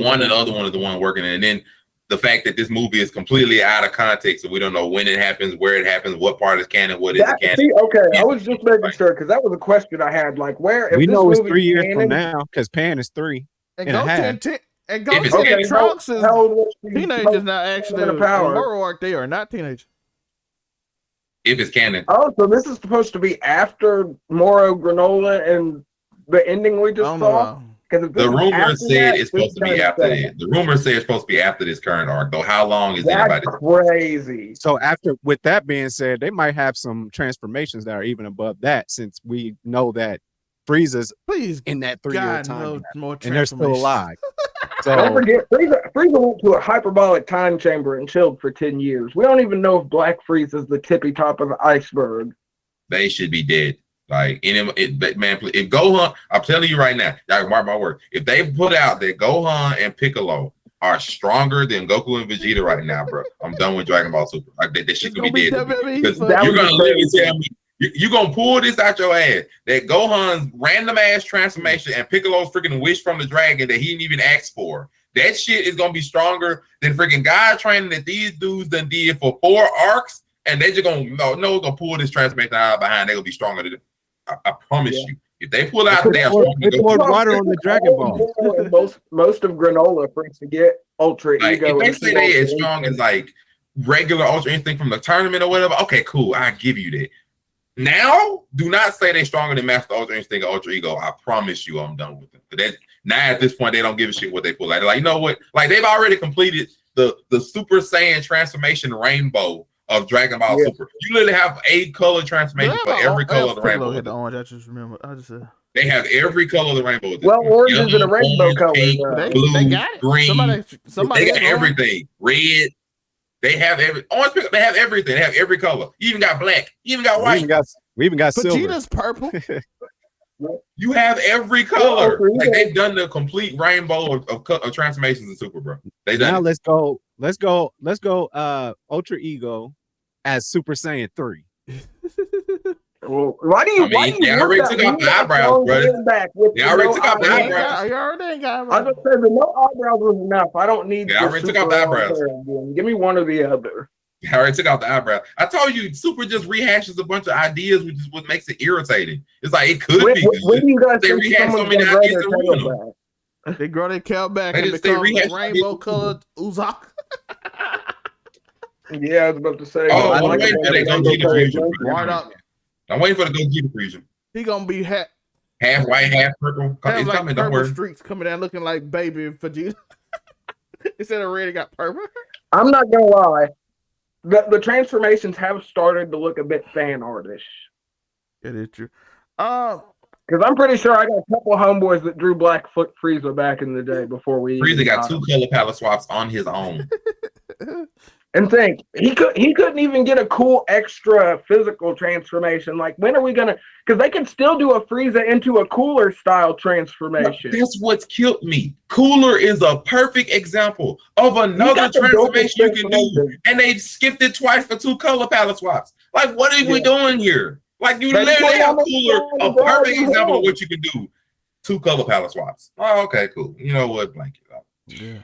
one and the other one is the one working. And then the fact that this movie is completely out of context, so we don't know when it happens, where it happens, what part is canon, what isn't canon. I was just making sure because that was a question I had. Like, where? We know it's 3 years from now because Pan is 3 and a half. And Goku and Trunks is teenagers now. Actually, in the Moro arc, they are not teenagers. If it's canon. Oh, so this is supposed to be after Moro, Granola, and the ending we just saw. The rumor said it's supposed to be after this. The rumor said it's supposed to be after this current arc, though. How long is anybody? Crazy. So with that being said, they might have some transformations that are even above that, since we know that Frieza's in that 3-year time, and they're still alive. So don't forget, Frieza went to a hyperbolic time chamber and chilled for 10 years. We don't even know if Black Frieza's the tippy top of the iceberg. They should be dead. Like, man, if Gohan, I'm telling you right now, y'all can mark my word. If they put out that Gohan and Piccolo are stronger than Goku and Vegeta right now, bro, I'm done with Dragon Ball Super. Like, that shit could be dead. Because you're gonna literally tell me you're gonna pull this out your ass that Gohan's random ass transformation and Piccolo's freaking wish from the dragon that he didn't even ask for. That shit is gonna be stronger than freaking God training that these dudes done did for 4 arcs, and they're just gonna pull this transformation out behind. They're gonna be stronger than. I promise you. If they pull out, they poured water on the Dragon Ball. Most of Granola freaks to get Ultra Ego. If they say they as strong as like regular Ultra Instinct from the tournament or whatever, okay, cool. I give you that. Now, do not say they're stronger than Master Ultra Instinct or Ultra Ego. I promise you, I'm done with them. But now at this point, they don't give a shit what they pull out. They're like, you know what? Like they've already completed the Super Saiyan transformation rainbow of Dragon Ball Yeah. Super. You literally have 8 color transformation for every color of the rainbow. Hit the orange. I just remember. I just They have every color of the rainbow. With this. Well, orange is in a Yellow, rainbow orange, color. pink, though. blue, they got it. green. Somebody They got has orange. everything. Red. They have every orange. They have everything. They have every color. You even got black. You even got white. We even got silver. Vegeta's purple. You have every color. Like they've done the complete rainbow of transformations in Super, bro. They done. Now it. let's go. Ultra Ego as Super Saiyan 3. Well, why do you? I mean, they already took off the eyebrows, bro. They already took off the eyebrows. You already got I just said the no eyebrows was enough. I don't need. They already took off the eyebrows. Give me one or the other. I already took out the eyebrow. I told you, Super just rehashes a bunch of ideas, which is what makes it irritating. It's like it could be. When do you guys they think rehash so someone's many gonna grow ideas their to tail ruin them. back? They grow their cow back They and just say become rehash rainbow colored Uzak. Yeah, I was about to say. Oh, I I'm like waiting for that Gogeta fusion. Why not? I'm waiting for the Gogeta fusion. He gonna be Half white, half purple. have It's like coming, don't purple worry. streaks coming down looking like baby Vegeta. Instead of red, it got purple. I'm not gonna lie. The transformations have started to look a bit fan artish. It is true. Because I'm pretty sure I got a couple homeboys that drew Blackfoot Frieza back in the day before we. Frieza even got him. 2 color palette swaps on his own. And think he couldn't even get a cool extra physical transformation. Like when are we gonna? Because they can still do a Frieza into a cooler style transformation. That's what's killed me. Cooler is a perfect example of another transformation you can do, and they skipped it twice for 2 color palette swaps. Like, what are we doing here? Like, you literally have Cooler, a perfect example of what you can do. 2 color palette swaps. Oh, okay, cool. You know what? Blank it out. Yeah.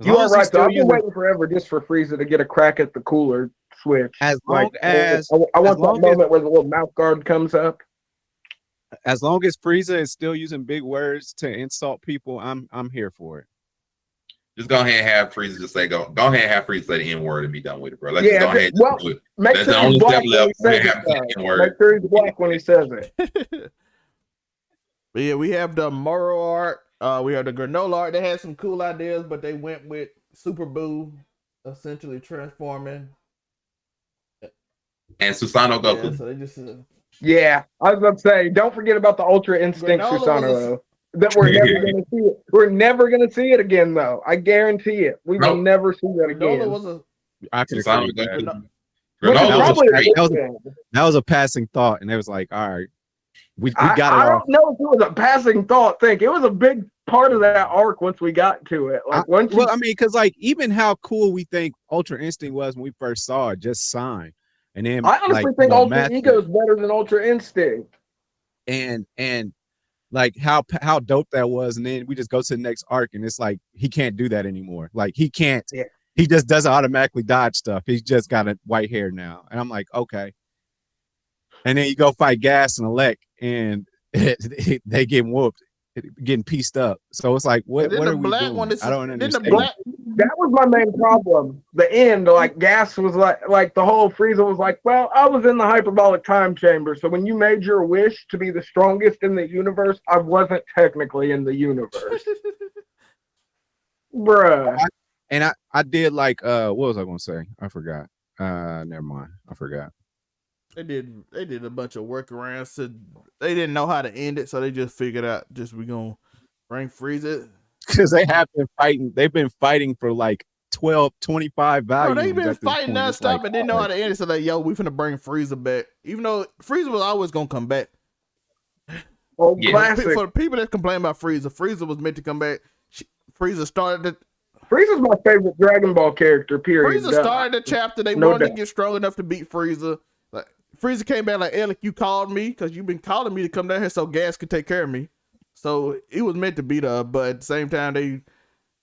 You are right. I've been waiting forever just for Frieza to get a crack at the cooler switch. As long as I want that moment where the little mouth guard comes up. As long as Frieza is still using big words to insult people, I'm here for it. Just go ahead and have Frieza just say go ahead and have Frieza say the N word and be done with it, bro. Let's Yeah, just go ahead and well, do it. Make That's sure the only he's step black when he left. says We have it, the though. N word. Make sure he's black when he says it. But yeah, we have the Moro art. We have the granola art. They had some cool ideas, but they went with Super Boo essentially transforming. And Susanoo Goku. Yeah, so they just Yeah, I was about to say, don't forget about the Ultra Instinct Granola Susanoo. That we're never going to see it. We're never going to see it again, though. I guarantee it. We will never see that granola again. was a I can Susanoo agree with that. Goku. Which is Granola was probably a great. good thing. That was a passing thought, and it was like, all right, we got I it off. don't know if it was a passing thought thing. It was a big part of that arc once we got to it. Like once Well, I mean, because like even how cool we think Ultra Instinct was when we first saw it, just signed, and then I honestly like, think you know, Ultra Ego is better than Ultra Instinct. and like how dope that was, and then we just go to the next arc, and it's like he can't do that anymore. Like he can't. Yeah. He just doesn't automatically dodge stuff. He's just got a white hair now, and I'm like, okay. And then you go fight Gas and Elec, and they get whooped, getting pieced up. So it's like, what are we doing? I don't understand. That was my main problem. The end, like Gas was like the whole Frieza was like, well, I was in the hyperbolic time chamber, so when you made your wish to be the strongest in the universe, I wasn't technically in the universe. Bruh. And I did like what was I gonna say? I forgot. Never mind. I forgot. They did a bunch of workarounds. They didn't know how to end it, so they just figured out we gonna bring Frieza. Because they've been fighting for like 12, 25 volumes. They've been fighting nonstop like, and didn't know how to end it. So like, yo, we finna bring Frieza back. Even though Frieza was always gonna come back. Oh, yeah. Classic. For the people that complain about Frieza was meant to come back. Frieza started it. Frieza's my favorite Dragon Ball character, period. Frieza started the chapter. They wanted to get strong enough to beat Frieza. Like Frieza came back like, Alec, you called me because you've been calling me to come down here so Gas could take care of me. So it was meant to beat her, but at the same time,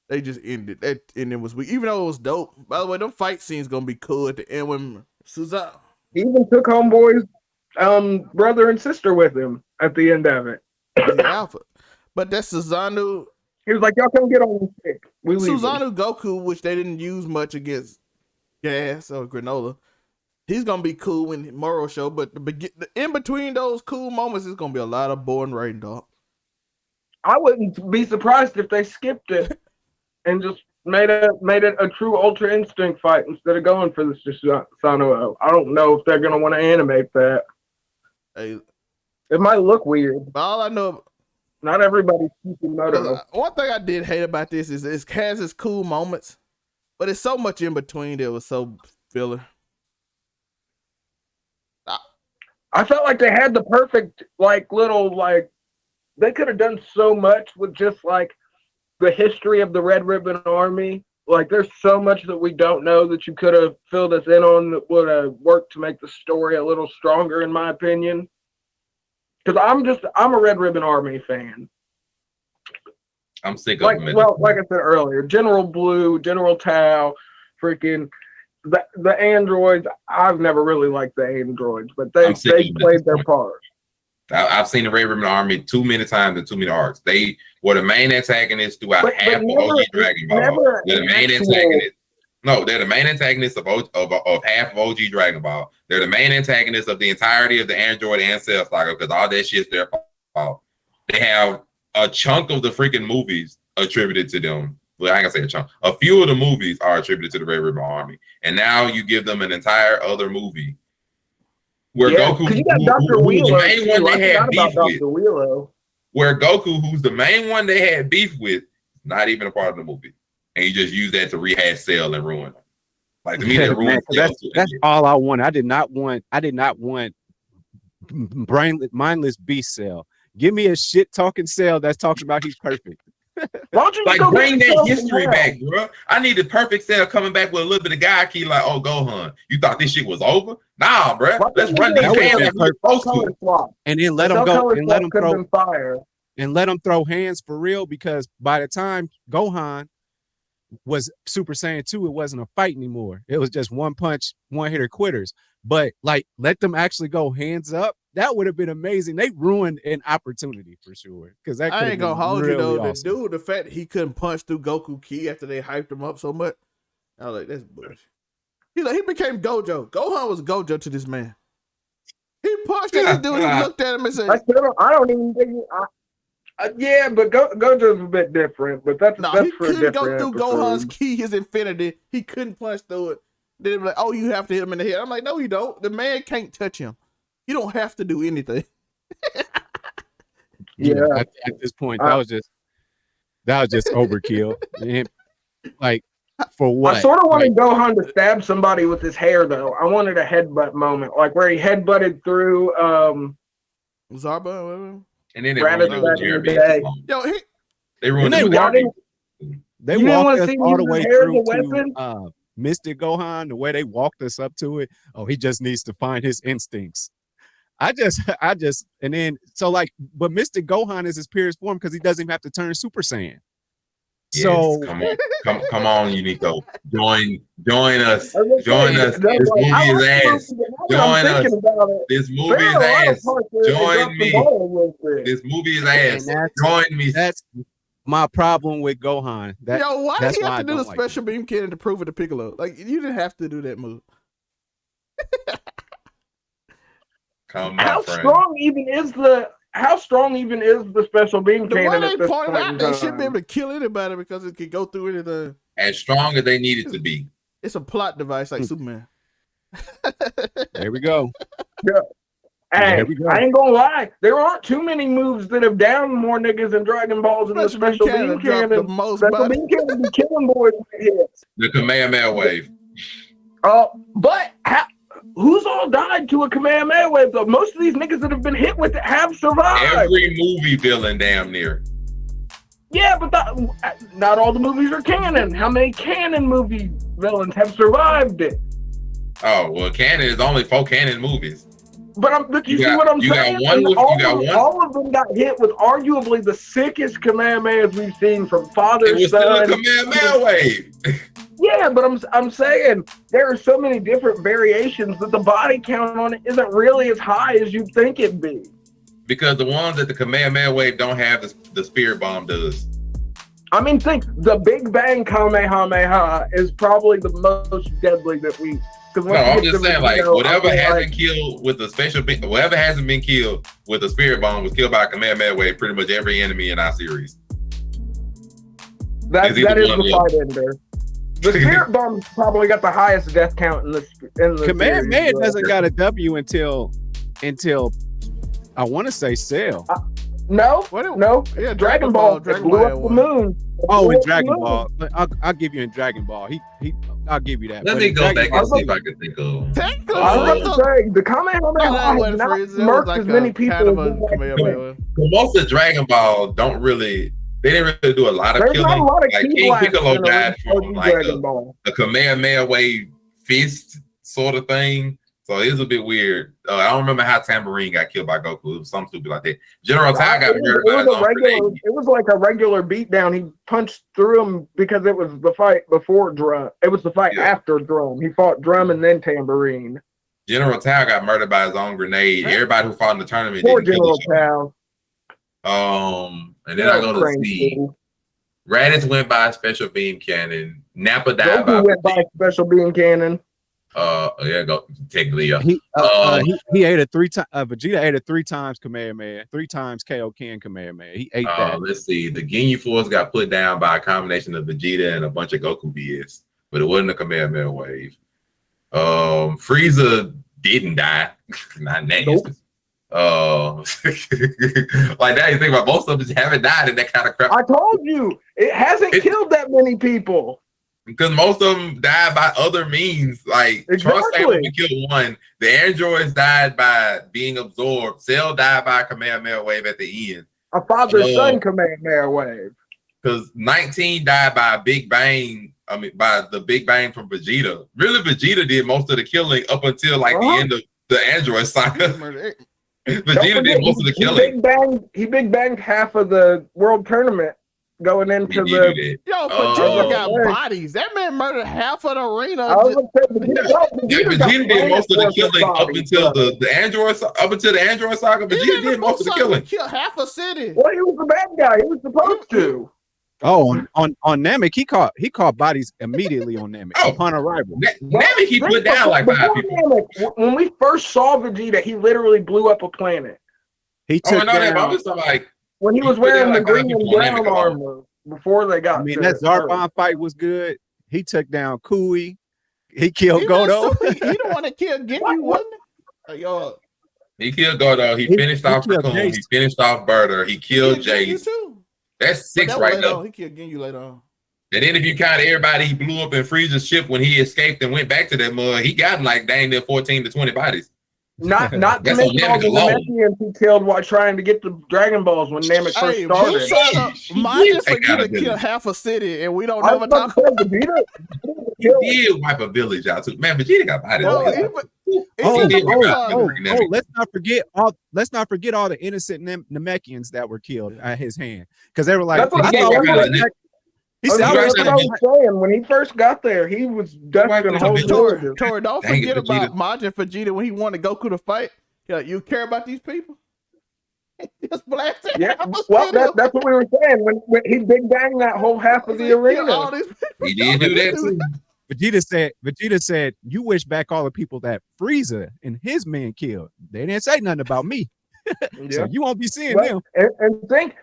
they just ended. That ending was weak. Even though it was dope. By the way, them fight scenes gonna be cool at the end when Susanoo. He even took Homeboy's brother and sister with him at the end of it. The Alpha. But that's Susanoo. He was like, y'all come get on the stick. Susanoo Goku, which they didn't use much against Gas or Granola. He's gonna be cool when Moro show, but the in between those cool moments is gonna be a lot of boring writing, dog. I wouldn't be surprised if they skipped it and just made it a true Ultra Instinct fight instead of going for the Susanoo. I don't know if they're gonna want to animate that. Hey, It might look weird. all I know, Not everybody's Kishimoto. one thing I did hate about this is it has its cool moments, but it's so much in between that was so filler. I felt like they had the perfect they could have done so much with just like the history of the Red Ribbon Army. Like there's so much that we don't know that you could have filled us in on that would have worked to make the story a little stronger, in my opinion. Because I'm a Red Ribbon Army fan. I'm sick of them. Like I said earlier, General Blue, General Tao, freaking the androids. I've never really liked the androids, but they played their part. I've seen the Red Ribbon Army too many times in too many arcs. They were the main antagonists throughout half of OG Dragon Ball. They're the main antagonist. No, they're the main antagonists of half of OG Dragon Ball. They're the main antagonists of the entirety of the Android and Cell saga because all that shit's their fault. They have a chunk of the freaking movies attributed to them. Well, I ain't gonna say a chunk. A few of the movies are attributed to the Red Ribbon Army, and now you give them an entire other movie where Goku, who's the main one they had beef with, where Goku, who's the main one they had beef with, not even a part of the movie, and you just use that to rehash Cell and ruin them. Like to me, that ruins that's all I want. I did not want mindless beast Cell. Give me a shit talking Cell that's talking about he's perfect. Like bring that history back, bro. I need the perfect Cell coming back with a little bit of guy key, like, oh Gohan, you thought this shit was over? Nah, bro. Let's run these fans like we're supposed to. And then let them go and let them throw fire. And let them throw hands for real, because by the time Gohan was Super Saiyan 2, it wasn't a fight anymore. It was just one punch, one hitter quitters. But like, let them actually go hands up. That would have been amazing. They ruined an opportunity for sure. Because that I ain't gonna hold really you though. awesome. The fact that he couldn't punch through Goku Ki after they hyped him up so much, I was like, that's bullshit. He became Gojo. Gohan was Gojo to this man. He punched this dude and looked at him and said, I don't even think. Yeah, but Gojo's a bit different. But that's he for a couldn't go different through episode. Gohan's Ki, his infinity. He couldn't punch through it. Then they be like, oh, you have to hit him in the head. I'm like, no, you don't. The man can't touch him. You don't have to do anything. Yeah, at this point, that was just overkill. And, like, for what? I sort of wanted Gohan to stab somebody with his hair, though. I wanted a headbutt moment, like where he headbutted through Zarba, whatever. And then they ruined it with Jeremy. Yo, they ruined it with Jeremy. They walked us all the way through to Mystic Gohan, the way they walked us up to it. Oh, he just needs to find his instincts. I just, and then, so like, but Mystic Gohan is his purest form because he doesn't even have to turn Super Saiyan. Yes, so come on, Uniqo. Join us. Join us. This movie is ass. Join us. This movie is ass. Join me. This movie is ass. Join me. That's my problem with Gohan. Why did he have to do the special beam cannon to prove it to Piccolo? Like, you didn't have to do that move. How strong even is the special beam cannon? The way they pointed out, they should be able to kill anybody because it could go through anything. As strong as they need it to be. It's a plot device like Superman. There we go. Yeah. Hey, I ain't gonna lie. There aren't too many moves that have downed more niggas in Dragon Balls than the special beam cannon. Special beam cannon be killing boys with hits. The Kamehameha wave. But who's all died to a Kamehameha wave though? Most of these niggas that have been hit with it have survived. Every movie villain damn near. Yeah, but not all the movies are canon. How many canon movie villains have survived it? Oh, well, canon is only 4 canon movies. But you see what I'm saying? All of them got hit with arguably the sickest Kamehamehas we've seen from father to son. It was still a Kamehameha wave. Yeah, but I'm saying there are so many different variations that the body count on it isn't really as high as you'd think it'd be. Because the ones that the Kamehameha wave don't have, the Spirit Bomb does. I mean, think the Big Bang Kamehameha is probably the most deadly that we. No, I'm just saying, like, whatever hasn't killed with the whatever hasn't been killed with the Spirit Bomb was killed by a Kamehameha wave. Pretty much every enemy in our series. That It's either is one or the the other. fight ender. The Spirit Bomb's probably got the highest death count in the Kamehameha series, bro. doesn't got a W until I want to say Cell. No, What? no. Yeah, Dragon Ball. It Dragon blew Ball up the one. moon. It Oh, blew in up the Dragon moon. Ball. I'll give you in Dragon Ball. I'll give you that. Let But me in go Dragon back Ball, and see if I can think of. Technically, I was Frieza- about to say, the No, Kamehameha that has wasn't not Frieza. It was murked like as many a people. kind of a as Kamehameha. Most of Dragon Ball don't really. They didn't really do a lot of There's not a killing. lot of Like key King blasts Piccolo in died from OG like Dragon Ball. a Kamehameha wave fist sort of thing. So it was a bit weird. I don't remember how Tambourine got killed by Goku. It was something stupid like that. General Tai got murdered by his own grenade. It was like a regular beatdown. He punched through him because it was the fight before Drum. It was the fight after Drum. He fought Drum and then Tambourine. General Tai got murdered by his own grenade. Everybody who fought in the tournament Poor didn't kill General each Tao. other. And then I go to see Raditz went by special beam cannon. Nappa died by Goku went by special beam cannon. go technically. he ate it 3 times. Vegeta ate it 3 times Kamehameha, 3 times Kaioken Kamehameha. He ate that. Let's see. The Ginyu Force got put down by a combination of Vegeta and a bunch of Goku BS, but it wasn't a Kamehameha wave. Frieza didn't die. Not in that instance. Like now you think about most of them just haven't died in that kind of crap. I told you it hasn't killed that many people. Because most of them died by other means. Like Trunks only killed one. The androids died by being absorbed. Cell died by a Kamehameha wave at the end. A father-son Kamehameha wave. Because 19 died by a Big Bang. I mean, by the Big Bang from Vegeta. Really, Vegeta did most of the killing up until like the end of the android saga. Vegeta did most of the killing. He big banged half of the world tournament going into the. Yo, Vegeta got bodies. That man murdered half of the arena. Vegeta did most of the killing up until the android. Up until the android saga, Vegeta did most of the killing. Killed half a city. Well, he was the bad guy. He was supposed to. Oh, on Namek, he caught bodies immediately on Namek upon arrival. Namek he put down like 5 people. Namek, when we first saw Vegeta, he literally blew up a planet. He took down, I was like when he was wearing the green and brown armor before they got. I mean, that Zarbon fight was good. He took down Kui. He killed Godo. He the one that killed Ginyu, wasn't it? Yo, he killed Godo. He finished off Cocoon. He finished off Burter. He killed Jace. That's 6 right now. He killed Ginyu later on. And then if you count everybody he blew up in Frieza's ship when he escaped and went back to that mud, he got like dang near 14 to 20 bodies. Not to mention all the Namekians he killed while trying to get the Dragon Balls when Namek first started. Mine is Vegeta killed half a city and we don't never talk about Vegeta. He did wipe a village out too. Man, Vegeta got bodies. Let's not forget all the innocent Namekians that were killed at his hand, because they were like, he said, I was saying when he first got there, he was dusting whole villages. Tori, don't forget about Majin Vegeta when he wanted Goku to fight. You care about these people? Just blast it. Yeah, well, that's what we were saying when he big banged that whole half of the arena. He did do that too. Vegeta said, you wish back all the people that Frieza and his men killed. They didn't say nothing about me. So you won't be seeing them. And think,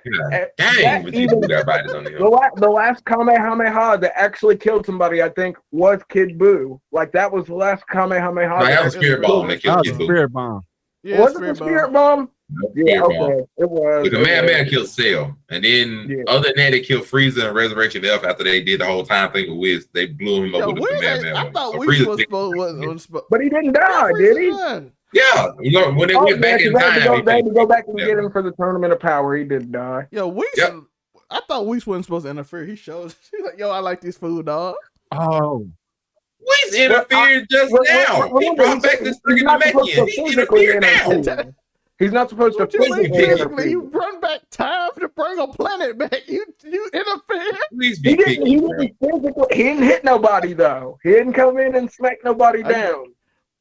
dang, the last Kamehameha that actually killed somebody, I think, was Kid Buu. Like that was the last Kamehameha. No, that was Spirit Bomb that killed Kid Buu. Spirit Bomb. Yeah, was it the Spirit Bomb? Yeah, okay. It was. The Kamehameha killed Cell, and then other than that, they killed Frieza and Resurrection F after they did the whole time thing with Wiz. They blew him up with the Kamehameha. I thought Wiz was supposed, but he didn't die, did he? Yeah, when they went back in time, they had to go back and get him for the Tournament of Power. He did die. Yo, Whis, I thought Whis wasn't supposed to interfere. He shows, he's like, yo, I like this food, dog. Oh. Whis interfered just now. He brought back this freaking Namekian. He interfered now. He's not supposed to physically. You run back time to bring a planet back. You interfere. Please be he didn't hit nobody though. He didn't come in and smack nobody down.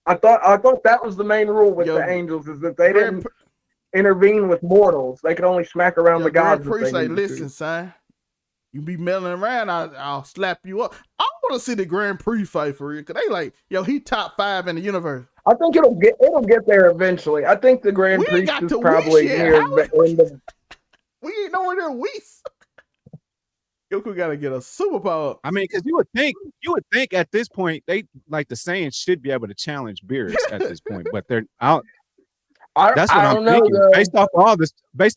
I thought that was the main rule with the angels, is that they didn't intervene with mortals. They could only smack around the gods. Listen, son, you be milling around, I'll slap you up. I want to see the Grand Prix fight for real, because they like, yo, he top 5 in the universe. I think it'll get there eventually. I think the Grand Prix is probably near the end of. We ain't nowhere near Whis. Goku gotta get a superpower. I mean, because you would think at this point they like the Saiyans should be able to challenge Beerus at this point, but they're out. That's what I'm thinking. Know, based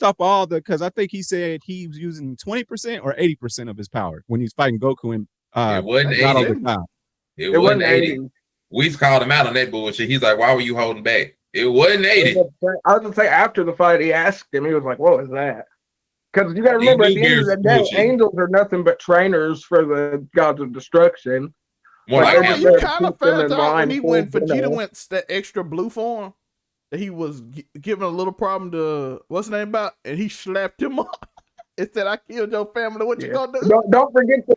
off all the, because I think he said he was using 20% or 80% of his power when he's fighting Goku and it wasn't Battle 80. of the Cloud. It wasn't 80. We called him out on that bullshit. He's like, "Why were you holding back?" It wasn't 80. I was gonna say after the fight, he asked him. He was like, "What was that?" Because you got to remember, at the end of the day, angels are nothing but trainers for the gods of destruction. Well, like, you kind of felt out when he went, Vegeta went that extra blue form that he was giving a little problem to what's his name about, and he slapped him up. It said, "I killed your family. What you gonna do?" Don't forget the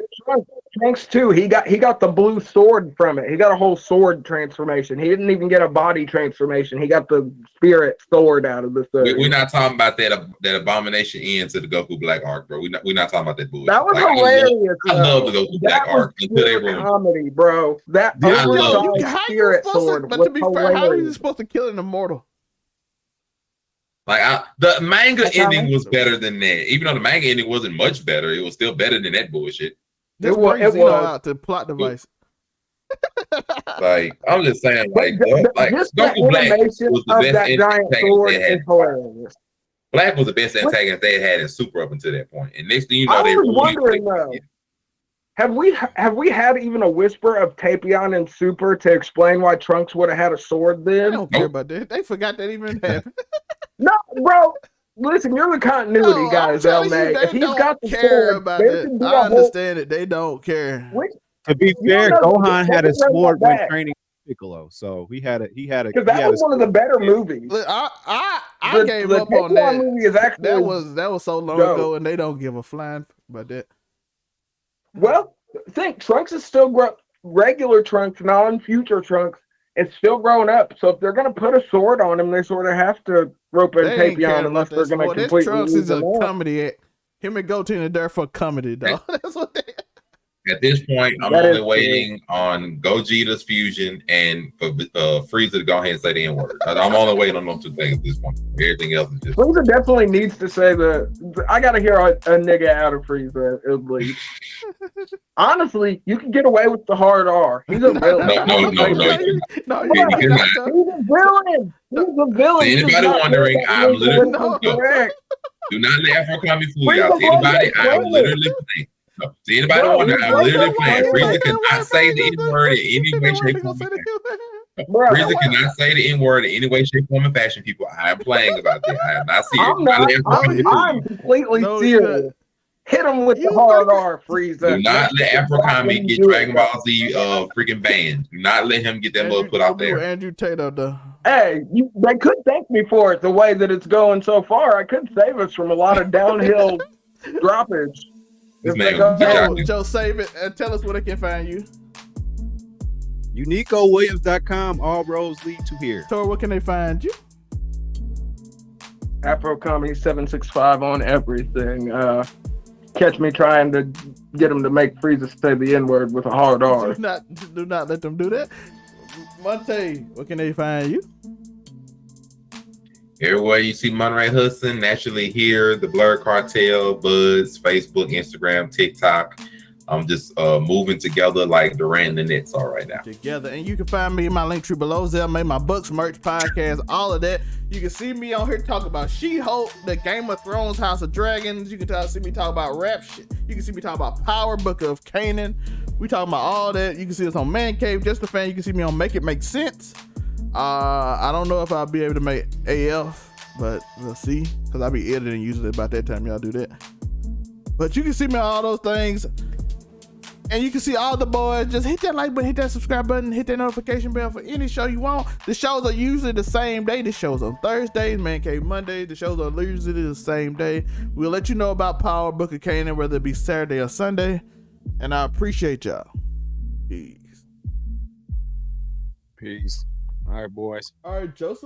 Trunks too. He got the blue sword from it. He got a whole sword transformation. He didn't even get a body transformation. He got the spirit sword out of the sword. We're not talking about that abomination end to the Goku Black arc, bro. We're not talking about that bullshit. That was hilarious. I love the Goku Black arc until they ruined comedy, bro. That spirit sword. But to be fair, how are you supposed to kill an immortal? Like the manga ending was better than that. Even though the manga ending wasn't much better, it was still better than that bullshit. It was out to plot device. Like I'm just saying, like Goku Black was the best antagonist. Black was the best antagonist they had in Super up until that point. And next thing you know, I was wondering though, have we had even a whisper of Tapion and Super to explain why Trunks would have had a sword then? I don't care about that. They forgot that even happened. No, bro. Listen, you're the continuity guys, LMA. If he's got the sword, about it. I understand it. They don't care. To be fair, Gohan had a sword when training Piccolo, so he had a. Because that was one of the better movies. Look, I gave up on that. Movie is actually that was so long ago, and they don't give a flying about that. Well, think Trunks is still regular Trunks, non-future Trunks. It's still growing up, so if they're gonna put a sword on him, they sort of have to rope in Tapion unless they're gonna completely. Trunks is a comedy act. Him and Goten are there for comedy, though. That's what they. At this point, I'm only waiting on Gogeta's fusion and for Frieza to go ahead and say the N-word. I'm only waiting on them two things at this point. Everything else is just. Frieza definitely needs to say I gotta hear a nigga out of Frieza at least. Honestly, you can get away with the hard R. He's a villain. No. He's a villain. He's a villain. To anybody wondering, I'm literally correct. Do not let Afro Kami fool y'all. To anybody, I'm literally playing. No. To anybody wondering, I'm literally playing. Frieza cannot say the N-word in any way, shape, form, and fashion. Frieza cannot say the N-word in any way, shape, form, and fashion, people. I am playing about that. I am not serious. I'm completely serious. Hit him with the hard R, Frieza. Do not let Afro Kami get Dragon Ball Z freaking banned. Do not let him get that mug put out there. Andrew Tato, though. Hey, they could thank me for it the way that it's going so far. I could save us from a lot of downhill droppage. Joe, save it and tell us where they can find you. UniqoWilliams.com. All roads lead to here. Tor, where can they find you? Afro Comedy 765 on everything. Catch me trying to get him to make Frieza say the N-word with a hard R. Do not let them do that. Monte, where can they find you? Everywhere you see Monterey Hudson, naturally here, the Blur Cartel, Buds, Facebook, Instagram, TikTok. I'm just moving together like Durant and the Nets are right now. Together. And you can find me in my link tree below. Zell made my books, merch, podcast, all of that. You can see me on here talk about She-Hulk, the Game of Thrones, House of Dragons. You can see me talk about rap shit. You can see me talk about Power, Book of Canaan. We talking about all that. You can see us on Man Cave, Just a Fan. You can see me on Make It Make Sense. I don't know if I'll be able to make AF, but we'll see. Because I'll be editing usually about that time y'all do that. But you can see me on all those things. And you can see all the boys. Just hit that like button, hit that subscribe button, hit that notification bell for any show you want. The shows are usually the same day. The shows on Thursdays, Man Cave Mondays. The shows are usually the same day. We'll let you know about Power, Book of Canaan, whether it be Saturday or Sunday. And I appreciate y'all. Peace. Peace. All right, boys. All right, Joseph.